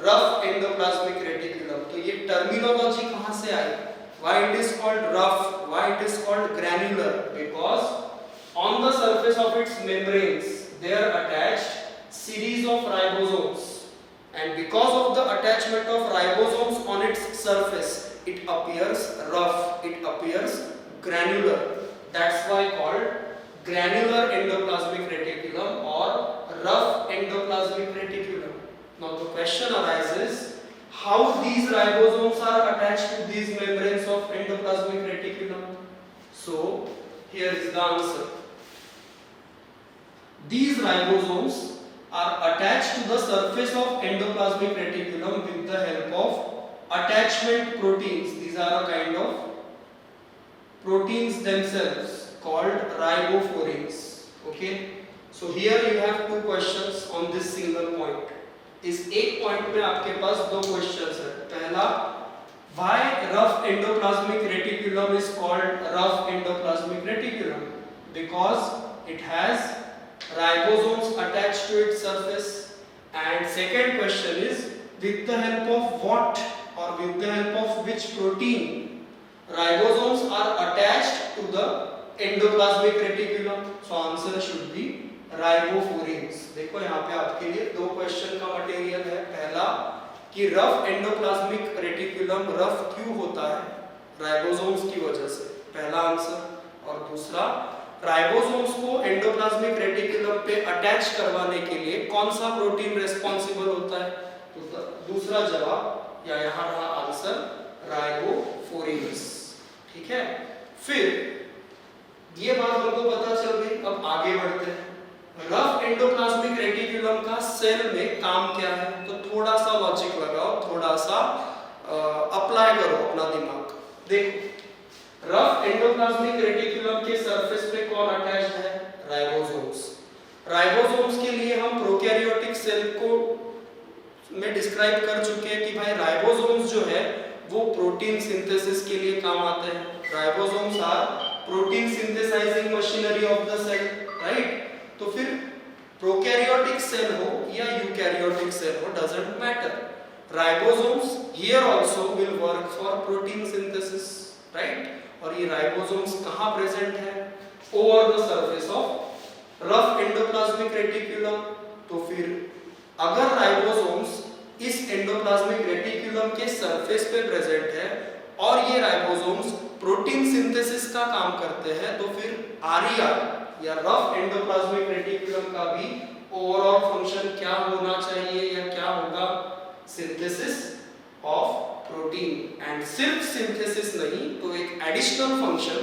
रफ एंडोप्लाज्मिक रेटिकुलम. तो ये टर्मिनोलॉजी कहाँ से आई? Why it is called rough? Why it is called granular? Because on the surface of its membranes there are attached series of ribosomes, and because of the attachment of ribosomes on its surface it appears rough, it appears granular. That's why called granular endoplasmic reticulum or rough endoplasmic reticulum. Now the question arises, how these ribosomes are attached to these membranes of endoplasmic reticulum? So here is the answer. These ribosomes are attached to the surface of endoplasmic reticulum with the help of attachment proteins. These are a kind of proteins themselves called ribophorins. Okay, so here you have two questions on this single point. इस एक point में आपके पास दो questions है. पहला, why rough endoplasmic reticulum is called rough endoplasmic reticulum? Because it has ribosomes attached to its surface. And second question is, with the help of what or with the help of which protein ribosomes are attached to the endoplasmic reticulum? So answer should be राइबोफोरिन्स. देखो यहाँ पे आपके लिए दो question का material है. पहला कि रफ एंडोप्लाज्मिक रेटिकुलम रफ क्यों होता है? राइबोसोम्स की वजह से, पहला आंसर. और दूसरा, राइबोसोम्स को एंडोप्लाज्मिक रेटिकुलम पे अटैच करवाने के लिए कौन सा प्रोटीन रेस्पॉन्सिबल होता है? तो दूसरा जवाब या यहाँ रहा आंसर, राइबोफोरिन्स. ठीक है, फिर ये बात हमको पता चल गई. अब आगे बढ़ते हैं. रफ एंडोप्लाज्मिक रेटिकुलम का सेल में काम क्या है? तो थोड़ा सा लॉजिक लगाओ, थोड़ा सा अप्लाई करो अपना दिमाग. देखो, रफ एंडोप्लाज्मिक रेटिकुलम के सरफेस पे कौन अटैच्ड है? राइबोसोम्स. राइबोसोम्स के लिए हम प्रोकैरियोटिक सेल को में डिस्क्राइब कर चुके हैं कि भाई राइबोसोम्स जो है वो प्रोटीन सिंथेसिस के लिए काम आते हैं. Ribosomes are protein synthesising machinery of the cell, right? तो फिर प्रोकैरियोटिक सेल हो या यूकैरियोटिक सेल हो, doesn't matter. Ribosomes here also will work for protein synthesis, right? और ये राइबोसोम्स कहाँ प्रेजेंट है? Over the surface of rough endoplasmic reticulum. तो फिर अगर राइबोसोम्स इस एंडोप्लाज्मिक रेटिकुलम के सरफेस पे प्रेजेंट है और ये राइबोसोम्स प्रोटीन सिंथेसिस का काम करते हैं, तो फिर आरईआर या रफ एंडोप्लाज्मिक रेटिकुलम का भी ओवरऑल फंक्शन क्या होना चाहिए या क्या होगा? Synthesis of protein. एंड सिर्फ सिंथेसिस नहीं, तो एक एडिशनल फंक्शन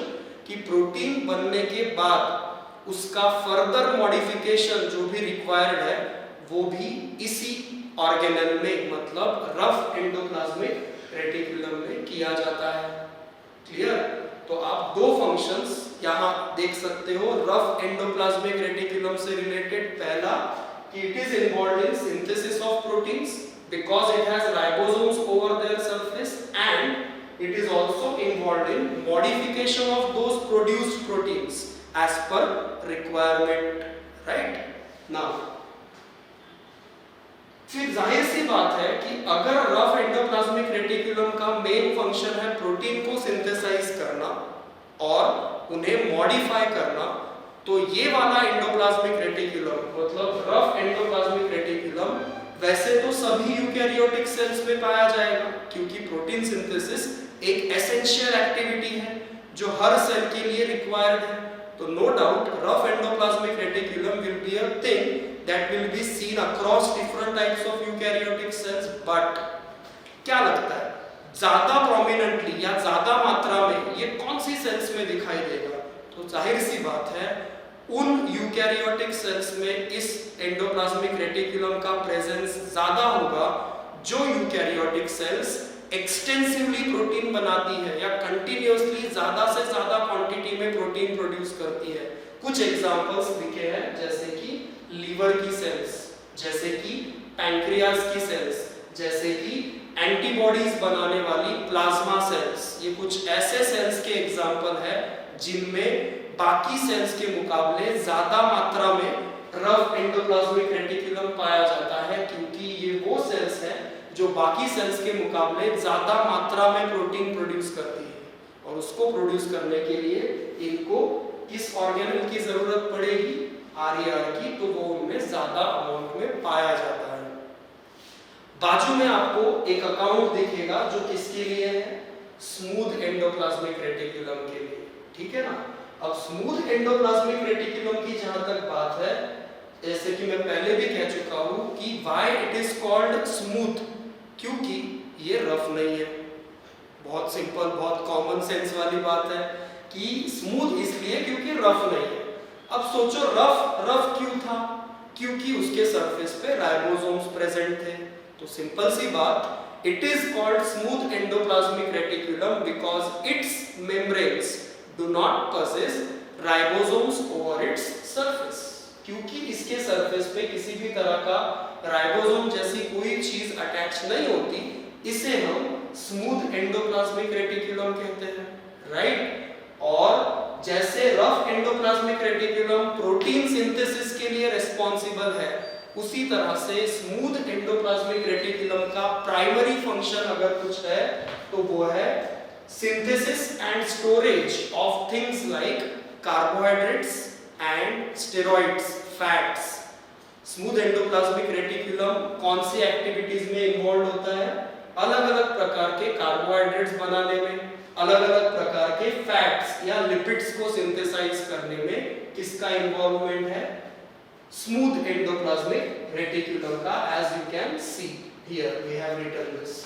कि प्रोटीन बनने के बाद उसका फर्दर मॉडिफिकेशन जो भी रिक्वायर्ड है वो भी इसी ऑर्गेनेल में, मतलब रफ एंडोप्लाज्मिक रेटिकुलम में किया जाता है. क्लियर? तो आप दो फंक्शंस यहाँ देख सकते हो रफ एंडोप्लाज्मिक रेटिकुलम से रिलेटेड. पहला कि it is involved in synthesis of proteins because it has ribosomes over their surface, and it is also involved in modification of those produced proteins as per requirement, right? Now फिर जाहिर सी बात है कि अगर rough endoplasmic reticulum का main function है protein को synthesise करना और उन्हें मॉडिफाई करना, तो ये वाला एंडोप्लाज्मिक रेटिकुलम मतलब रफ एंडोप्लाज्मिक रेटिकुलम वैसे तो सभी यूकैरियोटिक सेल्स में पाया जाएगा, क्योंकि प्रोटीन सिंथेसिस एक एसेंशियल एक्टिविटी है जो हर सेल के लिए रिक्वायर्ड है। तो no doubt rough endoplasmic reticulum will be a thing that will be seen across different types of eukaryotic cells, but क्या लगता है ज्यादा प्रोमिनेंटली या ज्यादा मात्रा में ये कौन सी सेल्स में दिखाई देगा? तो जाहिर सी बात है उन यूकैरियोटिक सेल्स में इस एंडोप्लाज्मिक रेटिकुलम का प्रेजेंस ज्यादा होगा जो यूकैरियोटिक सेल्स एक्सटेंसिवली प्रोटीन बनाती है या कंटिन्यूअसली ज्यादा से ज्यादा क्वांटिटी में प्रोटीन प्रोड्यूस करती है। कुछ एग्जांपल्स लिखे हैं, जैसे कि लीवर की सेल्स, जैसे कि पैंक्रियास की सेल्स, जैसे कि एंटीबॉडीज बनाने वाली प्लाज्मा सेल्स। ये कुछ ऐसे सेल्स के एग्जांपल है जिनमें बाकी सेल्स के मुकाबले ज्यादा मात्रा में रफ एंडोप्लाज्मिक रेटिकुलम पाया जाता है, क्योंकि ये वो सेल्स हैं जो बाकी सेल्स के मुकाबले ज्यादा मात्रा में प्रोटीन प्रोड्यूस करती है, और उसको प्रोड्यूस करने के लिए इनको किस ऑर्गेनल की जरूरत पड़ेगी? RER की, तो वो उनमें ज्यादा अमाउंट में पाया जाता है। बाजू में आपको एक अकाउंट दिखेगा जो किसके लिए है? स्मूथ एंडोप्लाज्मिक रेटिकुलम के लिए, ठीक है ना। अब स्मूथ एंडोप्लाज्मिक रेटिकुलम की जहां तक बात है, जैसे कि मैं पहले भी कह चुका हूं कि why it is called smooth, क्योंकि ये रफ नहीं है। बहुत सिंपल, बहुत कॉमन सेंस वाली बात है कि स्मूथ इसलिए क्योंकि रफ नहीं है। अब सोचो रफ क्यों था? क्योंकि उसके सरफेस पे राइबोसोम्स प्रेजेंट थे। तो सिंपल सी बात, it is called smooth endoplasmic reticulum because it's membranes do not possess ribosomes over its surface. क्योंकि इसके सरफेस पे किसी भी तरह का राइबोसोम जैसी कोई चीज अटैच नहीं होती, इसे हम स्मूथ एंडोप्लाज्मिक रेटिकुलम कहते हैं, राइट। और जैसे rough endoplasmic reticulum protein synthesis के लिए रिस्पांसिबल है, उसी तरह से स्मूथ एंडोप्लाज्मिक रेटिकुलम का प्राइमरी फंक्शन अगर कुछ है तो वो है synthesis and storage of things like carbohydrates and steroids, fats. Smooth endoplasmic reticulum कौन सी एक्टिविटीज में इन्वॉल्व होता है? अलग अलग प्रकार के कार्बोहाइड्रेट्स बनाने में, अलग अलग प्रकार के फैट्स या लिपिड्स को सिंथेसाइज करने में किसका इन्वॉल्वमेंट है? स्मूथ एंडोप्लाज्मिक रेटिकुलम का। As you can see here we have written this,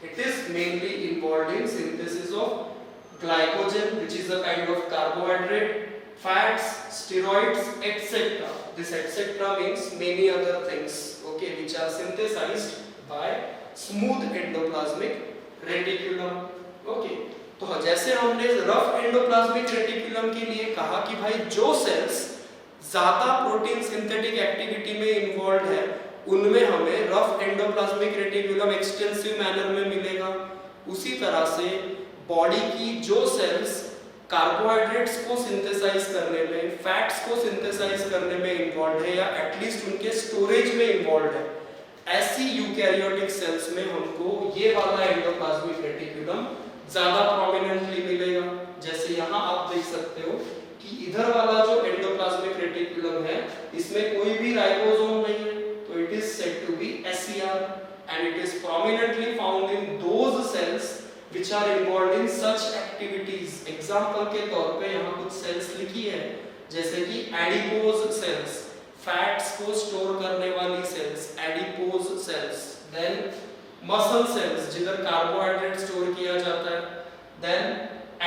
it is mainly involved in synthesis of glycogen which is a kind of carbohydrate, fats, steroids, etc. This etc. means many other things, okay, which are synthesized by smooth endoplasmic reticulum, okay. तो जैसे हमने rough endoplasmic reticulum के लिए कहा कि भाई जो sales ज्यादा प्रोटीन सिंथेटिक एक्टिविटी में इन्वॉल्व है उनमें हमें rough endoplasmic reticulum extensive manner में मिलेगा, उसी तरह से बॉडी की जो सेल्स कार्बोहाइड्रेट्स को सिंथेसाइज करने में, फैट्स को सिंथेसाइज करने में इन्वॉल्व है या एटलीस्ट उनके स्टोरेज में इन्वॉल्व है, ऐसी यूकैरियोटिक सेल्स में हमको ये वाला एंडोप्लाज्मिक रेटिकुलम ज्यादा प्रोमिनेंटली मिलेगा। जैसे यहाँ आप देख सकते हो कि इधर वाला जो एंडोप्लाज्मिक रेटिकुलम है इसमें कोई भी राइबोसोम नहीं है, तो it is said to be SER and it is prominently found in those cells which are involved in such activities. Example के तौर पे यहाँ कुछ सेल्स लिखी है, जैसे कि एडिपोज सेल्स, फैट्स को स्टोर करने वाली cells, adipose cells, then muscle cells जिधर कार्बोहाइड्रेट स्टोर किया जाता है, देन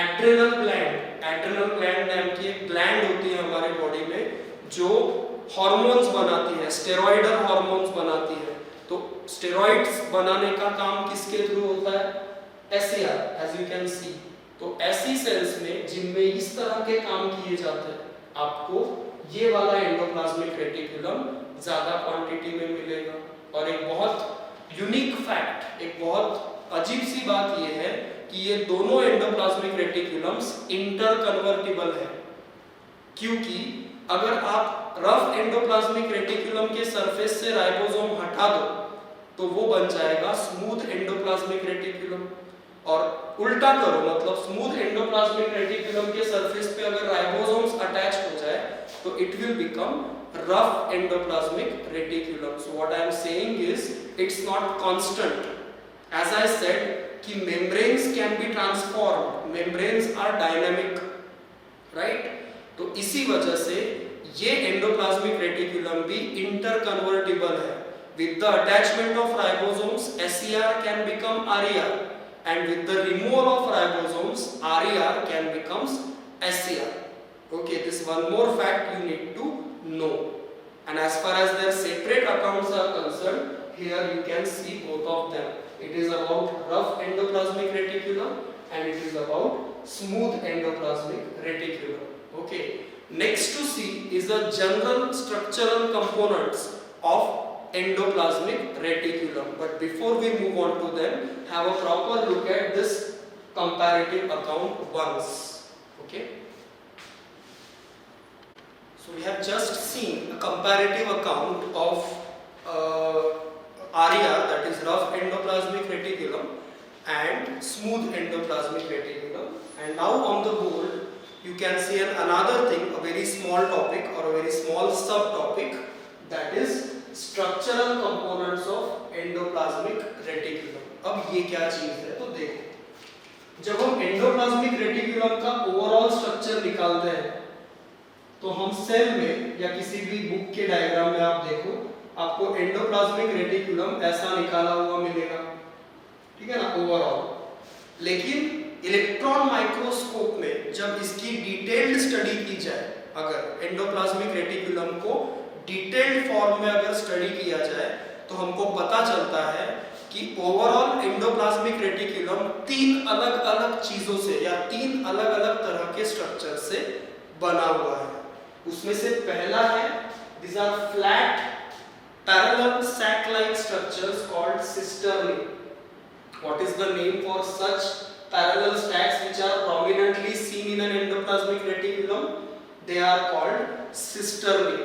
एड्रेनल ग्लैंड नाम की एक ग्लैंड होती है हमारे बॉडी में जो हार्मोन्स बनाती है, स्टेरॉइडल हार्मोन्स बनाती है। तो स्टेरॉइड्स बनाने का काम किसके थ्रू होता है? SER, as you can see। तो ऐसी सेल्स में जिनमें इस तरह के काम किए जाते हैं, आपको ये वाला एंडोप्लाज्मिक रेटिकुलम ज्यादा क्वांटिटी में मिलेगा। और एक बहुत यूनिक फैक्ट, एक बहुत अजीब सी बात ये है कि ये दोनों एंडोप्लाज्मिक रेटिकुलम्स इंटरकन्वर्टिबल है, क्योंकि अगर आप रफ एंडोप्लाज्मिक रेटिकुलम के सरफेस से राइबोसोम हटा दो तो वो बन जाएगा स्मूथ एंडोप्लाज्मिक रेटिकुलम। और उल्टा करो, मतलब स्मूथ एंडोप्लाज्मिक रेटिकुलम के सरफेस पे अगर राइबोसोम्स अटैच हो जाए तो it will become rough endoplasmic reticulum. So what I am saying is it's not constant. As I said कि membranes can be transformed, membranes are dynamic, right? तो इसी वजह से ये endoplasmic reticulum भी interconvertible है. With the attachment of ribosomes, SER can become RER, and with the removal of ribosomes, RER can become SER. Okay, this one more fact you need to know. And as far as their separate accounts are concerned, here you can see both of them. It is about rough endoplasmic reticulum and it is about smooth endoplasmic reticulum. Okay, next to see is the general structural components of endoplasmic reticulum. But before we move on to them, have a proper look at this comparative account once. Okay. So we have just seen a comparative account of RER, that is rough endoplasmic reticulum, and smooth endoplasmic reticulum. And now on the board you can see another thing, a very small topic or a very small subtopic, that is structural components of endoplasmic reticulum. अब ये क्या चीज है तो देखो, जब हम endoplasmic reticulum का ओवरऑल स्ट्रक्चर निकालते हैं तो हम सेल में या किसी भी बुक के डायग्राम में आप देखो, आपको एंडोप्लाज्मिक रेटिकुलम ऐसा निकाला हुआ मिलेगा, ठीक है ना, ओवरऑल। लेकिन इलेक्ट्रॉन माइक्रोस्कोप में जब इसकी डिटेल्ड स्टडी की जाए, अगर एंडोप्लाज्मिक रेटिकुलम को डिटेल्ड फॉर्म में अगर स्टडी किया जाए तो हमको पता चलता है कि ओवरऑल एंडोप्लाज्मिक रेटिकुलम 3 अलग-अलग चीजों से या 3 अलग-अलग तरह के स्ट्रक्चर से बना हुआ है। उसमें से पहला है, these are flat parallel sac-like structures called cisternae. What is the name for such parallel sacs which are prominently seen in an endoplasmic reticulum? They are called cisternae.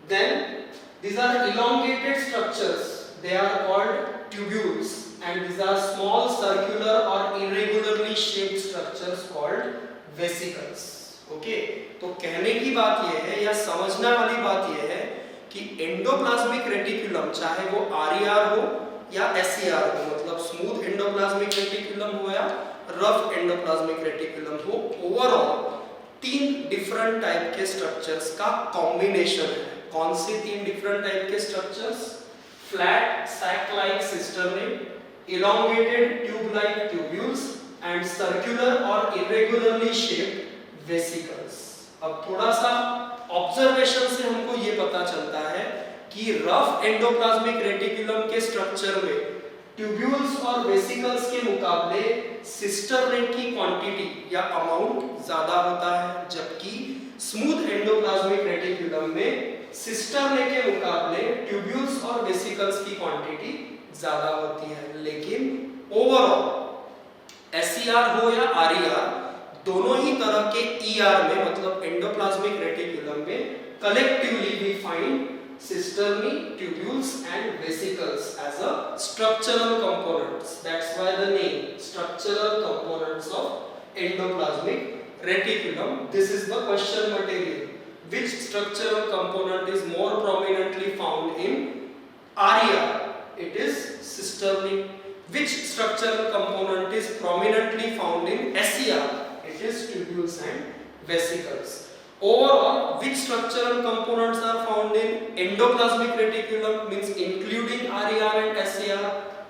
Then these are elongated structures. They are called tubules, and these are small circular or irregularly shaped structures called vesicles. Okay, तो कहने की बात यह है या समझने वाली बात यह है कि एंडोप्लाज्मिक रेटिकुलम चाहे वो RER हो या SER हो, मतलब स्मूथ एंडोप्लाज्मिक रेटिकुलम हो या रफ एंडोप्लाज्मिक रेटिकुलम हो, ओवरऑल 3 डिफरेंट टाइप के स्ट्रक्चर्स का कॉम्बिनेशन है। कौन से 3 डिफरेंट टाइप के structures? Flat sac like cisternae, elongated tube like tubules and circular or irregularly shaped vesicles. अब थोड़ा सा ऑब्जर्वेशन से हमको ये पता चलता है कि रफ एंडोप्लाज्मिक रेटिकुलम के स्ट्रक्चर में ट्यूब्यूल्स और वेसिकल्स के मुकाबले सिस्टर्ने की क्वांटिटी या अमाउंट ज्यादा होता है, जबकि स्मूथ एंडोप्लाज्मिक रेटिकुलम में सिस्टर्ने के मुकाबले ट्यूब्यूल्स और वेसिकल्स की क्वांटिटी ज्यादा होती है। लेकिन ओवरऑल SER हो या RER, दोनों ही तरह के ER में, मतलब एंडोप्लाज्मिक रेटिकुलम में collectively we find cisternae, tubules and vesicles as a structural components. That's why the name structural components of endoplasmic reticulum. This is the question material. Which structural component is more prominently found in RER? It is cisternae. Which structural component is prominently found in SER? It is tubules and vesicles. Overall, which structural components are found in endoplasmic reticulum, means including RER and SER?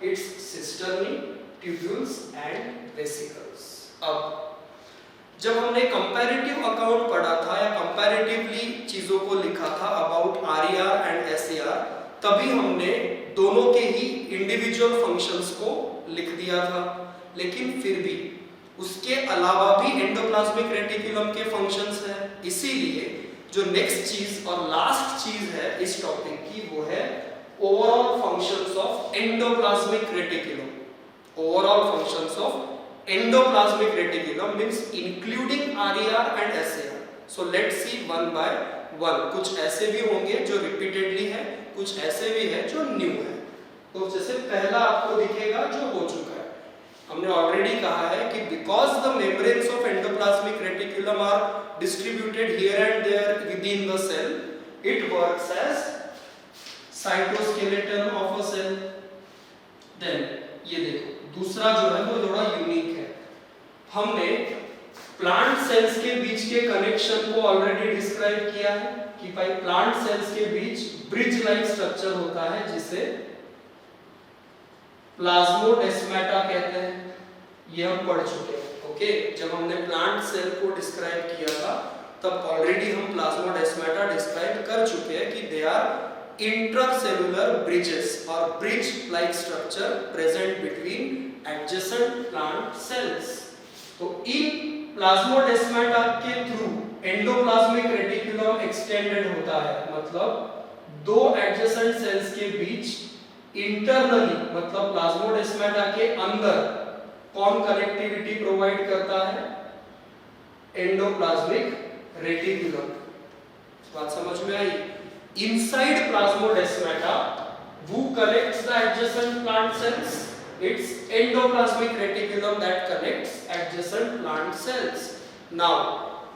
It's cisternae, tubules and vesicles. अब जब हमने comparative account पढ़ा था या comparatively चीजों को लिखा था अबाउट RER एंड SER, तभी हमने दोनों के ही इंडिविजुअल फंक्शंस को लिख दिया था। लेकिन फिर भी उसके अलावा भी एंडोप्लाज्मिक रेटिकुलम के फंक्शंस हैं। इसीलिए जो नेक्स्ट चीज और लास्ट चीज है इस टॉपिक की, वो है overall functions of endoplasmic reticulum. Overall functions of endoplasmic reticulum means including RER and SER। So let's see one by one. कुछ ऐसे भी होंगे जो रिपीटेडली है, कुछ ऐसे भी है जो न्यू है। तो जैसे पहला आपको दिखेगा जो हो चुका है, हमने ऑलरेडी कहा है कि because the membranes of endoplasmic reticulum are distributed here and there within the cell, it works as cytoskeleton of a cell. Then ये देखो दूसरा जो है वो थोड़ा यूनिक है, हमने प्लांट सेल्स के बीच के कनेक्शन को ऑलरेडी डिस्क्राइब किया है कि भाई प्लांट सेल्स के बीच ब्रिज लाइक स्ट्रक्चर होता है जिसे प्लाज्मोडेस्माटा कहते हैं, ये हम पढ़ चुके हैं। ओके, जब हमने प्लांट सेल को डिस्क्राइब किया था तब ऑलरेडी हम प्लाज्मोडेस्माटा डिस्क्राइब कर चुके हैं कि दे आर इंट्रासेलुलर ब्रिजेस और bridge like structure present between adjacent plant cells. तो इन प्लाज्मोडेस्माटा के थ्रू एंडोप्लाज्मिक रेटिकुलम एक्सटेंडेड होता है, मतलब दो एडजेसेंट सेल्स के बीच इंटरनली मतलब प्लाज्मोडेस्माटा के अंदर कौन कनेक्टिविटी प्रोवाइड करता है? Endoplasmic reticulum. बात समझ में आई? Inside plasmodesmata who connects the adjacent plant cells? It's endoplasmic reticulum that connects adjacent plant cells. Now,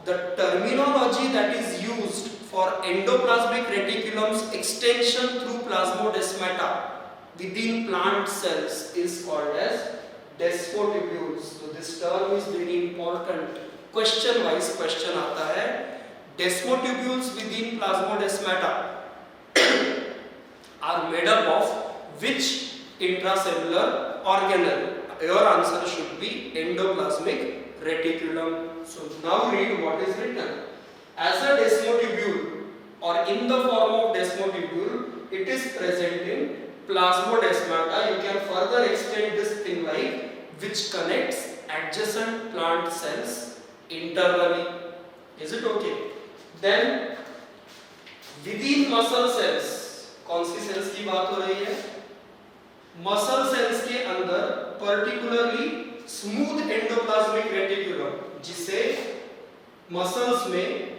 the terminology that is used for endoplasmic reticulum's extension through plasmodesmata within plant cells is called as desmotubules. So this term is very important. Question wise question आता है, desmotubules within plasmodesmata are made up of which intracellular organelle? Your answer should be endoplasmic reticulum. So now read what is written. As a desmotubule or in the form of desmotubule, it is present in plasmodesmata. You can further extend this thing like which connects adjacent plant cells internally. Is it okay? Then within muscle cells, कौन सी sales की बात हो रही है? Muscle cells के अंदर particularly smooth endoplasmic reticulum, जिसे muscles में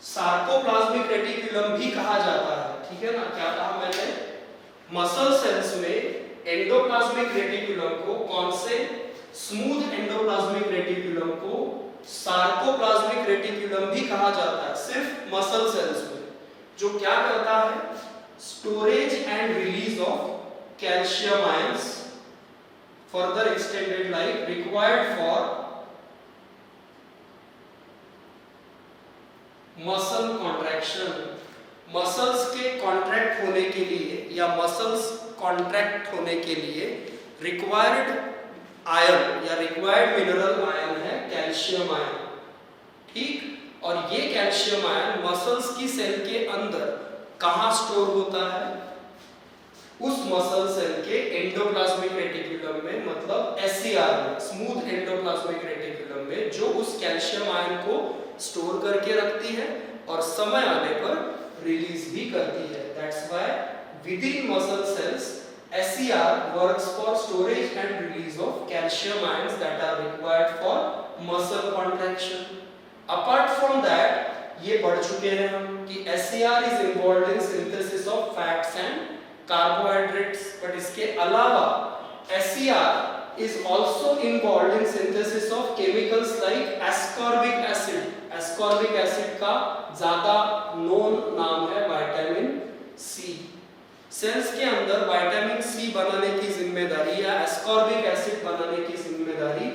सार्कोप्लाज्मिक रेटिकुलम भी कहा जाता है। ठीक है ना? क्या कहा मैंने? मसल सेल्स में एंडोप्लाज्मिक रेटिकुलम को कौन से? स्मूथ एंडोप्लाज्मिक रेटिकुलम को सार्कोप्लाज्मिक रेटिकुलम भी कहा जाता है, सिर्फ मसल सेल्स में, जो क्या करता है? Storage and release of calcium ions further extended like required for muscle contraction. Muscles के कॉन्ट्रैक्ट होने के लिए या मसल्स कॉन्ट्रैक्ट होने के लिए रिक्वायर्ड आयन या रिक्वायर्ड मिनरल आयन है कैल्शियम आयन। ठीक, और ये कैल्शियम आयन मसल्स की सेल के अंदर कहां स्टोर होता है? उस मसल सेल के एंडोप्लाज्मिक रेटिकुलम में, मतलब एससीआर में, स्मूथ एंडोप्लाज्मिक रेटिकुलम में, जो उस कैल्शियम आयन को स्टोर करके रखती है और समय आने पर रिलीज भी करती है। That's why within muscle cells SCR works for storage and release of calcium ions that are required for muscle contraction. Apart from that, ये पढ़ चुके हैं हम कि SCR is involved in synthesis of fats and carbohydrates. But इसके अलावा SCR is also involved in synthesis of chemicals like ascorbic acid. Ascorbic acid का ज़्यादा known नाम है विटामिन C। सेल्स के अंदर विटामिन सी बनाने की जिम्मेदारी या एस्कॉर्बिक एसिड बनाने की जिम्मेदारी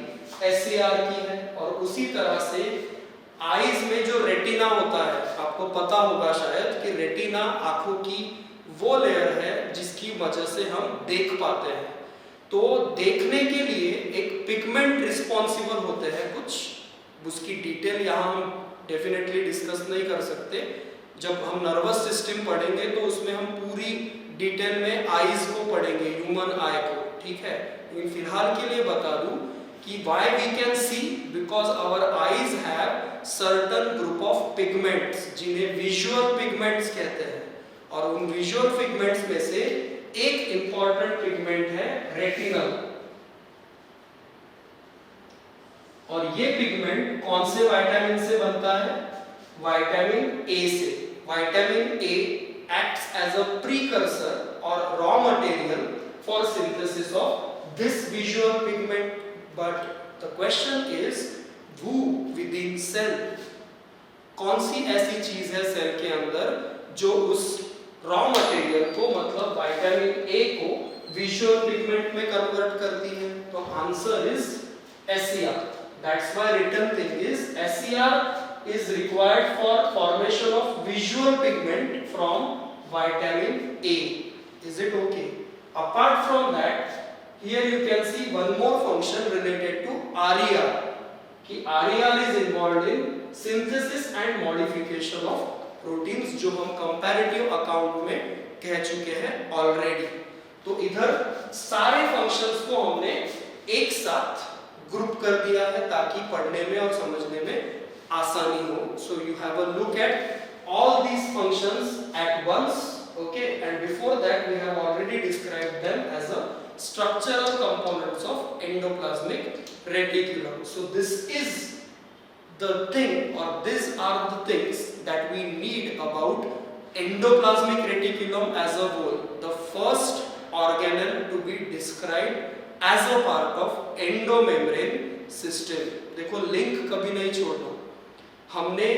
एससीआर की है। और उसी तरह से आईज में जो रेटिना होता है, आपको पता होगा शायद कि रेटिना आंखों की वो लेयर है जिसकी वजह से हम देख पाते हैं। तो देखने के लिए एक पिगमेंट रिस्पॉन्सिबल होते हैं कुछ, उसकी डिटेल यहाँ हम डेफिनेटली डिस्कस नहीं कर सकते। जब हम नर्वस सिस्टम पढ़ेंगे तो उसमें हम पूरी डिटेल में आईज को पढ़ेंगे, ह्यूमन आई को। ठीक है, लेकिन फिलहाल के लिए बता दूं कि why we can see, because our eyes have certain group of pigments जिन्हें विजुअल पिगमेंट्स कहते हैं, और उन विजुअल पिगमेंट्स में से एक इंपॉर्टेंट पिगमेंट है रेटिनल। और ये पिगमेंट कौन से विटामिन से बनता है? विटामिन ए से। Vitamin A acts as a precursor और raw material for synthesis of this visual pigment. But the question is, वो विदिन सेल कौन सी ऐसी चीज है सेल के अंदर जो उस रॉ मटेरियल को, मतलब विटामिन ए को विजुअल पिगमेंट में कन्वर्ट करती है? तो answer is SCR. That's why written thing is SCR is required for formation of visual pigment from vitamin A. Is it okay? Apart from that, here you can see one more function related to RER. कि RER is involved in synthesis and modification of proteins, जो हम comparative account में कह चुके हैं already. तो इधर सारे functions को हमने एक साथ ग्रुप कर दिया है ताकि पढ़ने में और समझने में आसानी हो. So you have a look at all these functions at once, okay? And before that we have already described them as a structural components of endoplasmic reticulum. So this is the thing, or these are the things that we need about endoplasmic reticulum as a whole. The first organelle to be described as a part of endomembrane system. देखो link कभी नहीं छोड़ना. हमने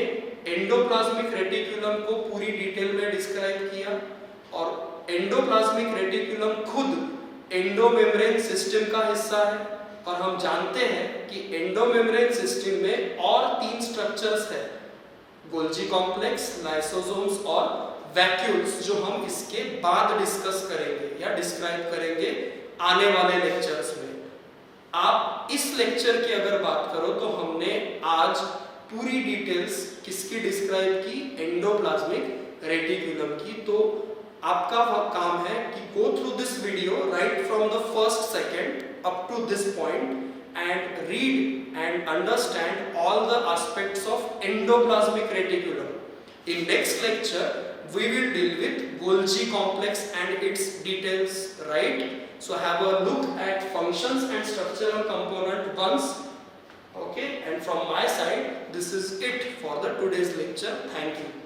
endoplasmic reticulum को पूरी detail में describe किया और एंडोप्लाज्मिक रेटिकुलम खुद एंडोमेम्ब्रेन सिस्टम का हिस्सा है और हम जानते हैं कि एंडोमेम्ब्रेन सिस्टम में और 3 स्ट्रक्चर्स है, गोल्जी कॉम्प्लेक्स, लाइसोसोम्स और वैक्यूल्स, जो हम इसके बाद डिस्कस करेंगे या डिस्क्राइब करेंगे आने वाले लेक्चर्स में. आप इस लेक्चर की अगर बात करो तो हमने आज पूरी डिटेल्स किसकी डिस्क्राइब की? एंडोप्लाज्मिक रेटिकुलम की. तो आपका काम है कि go through this video right from the first second up to this point and read and understand all the aspects of endoplasmic reticulum. In next lecture we will deal with Golgi complex and its details, right? So have a look at functions and structural component once, okay? And from my side, this is it for the today's lecture. Thank you.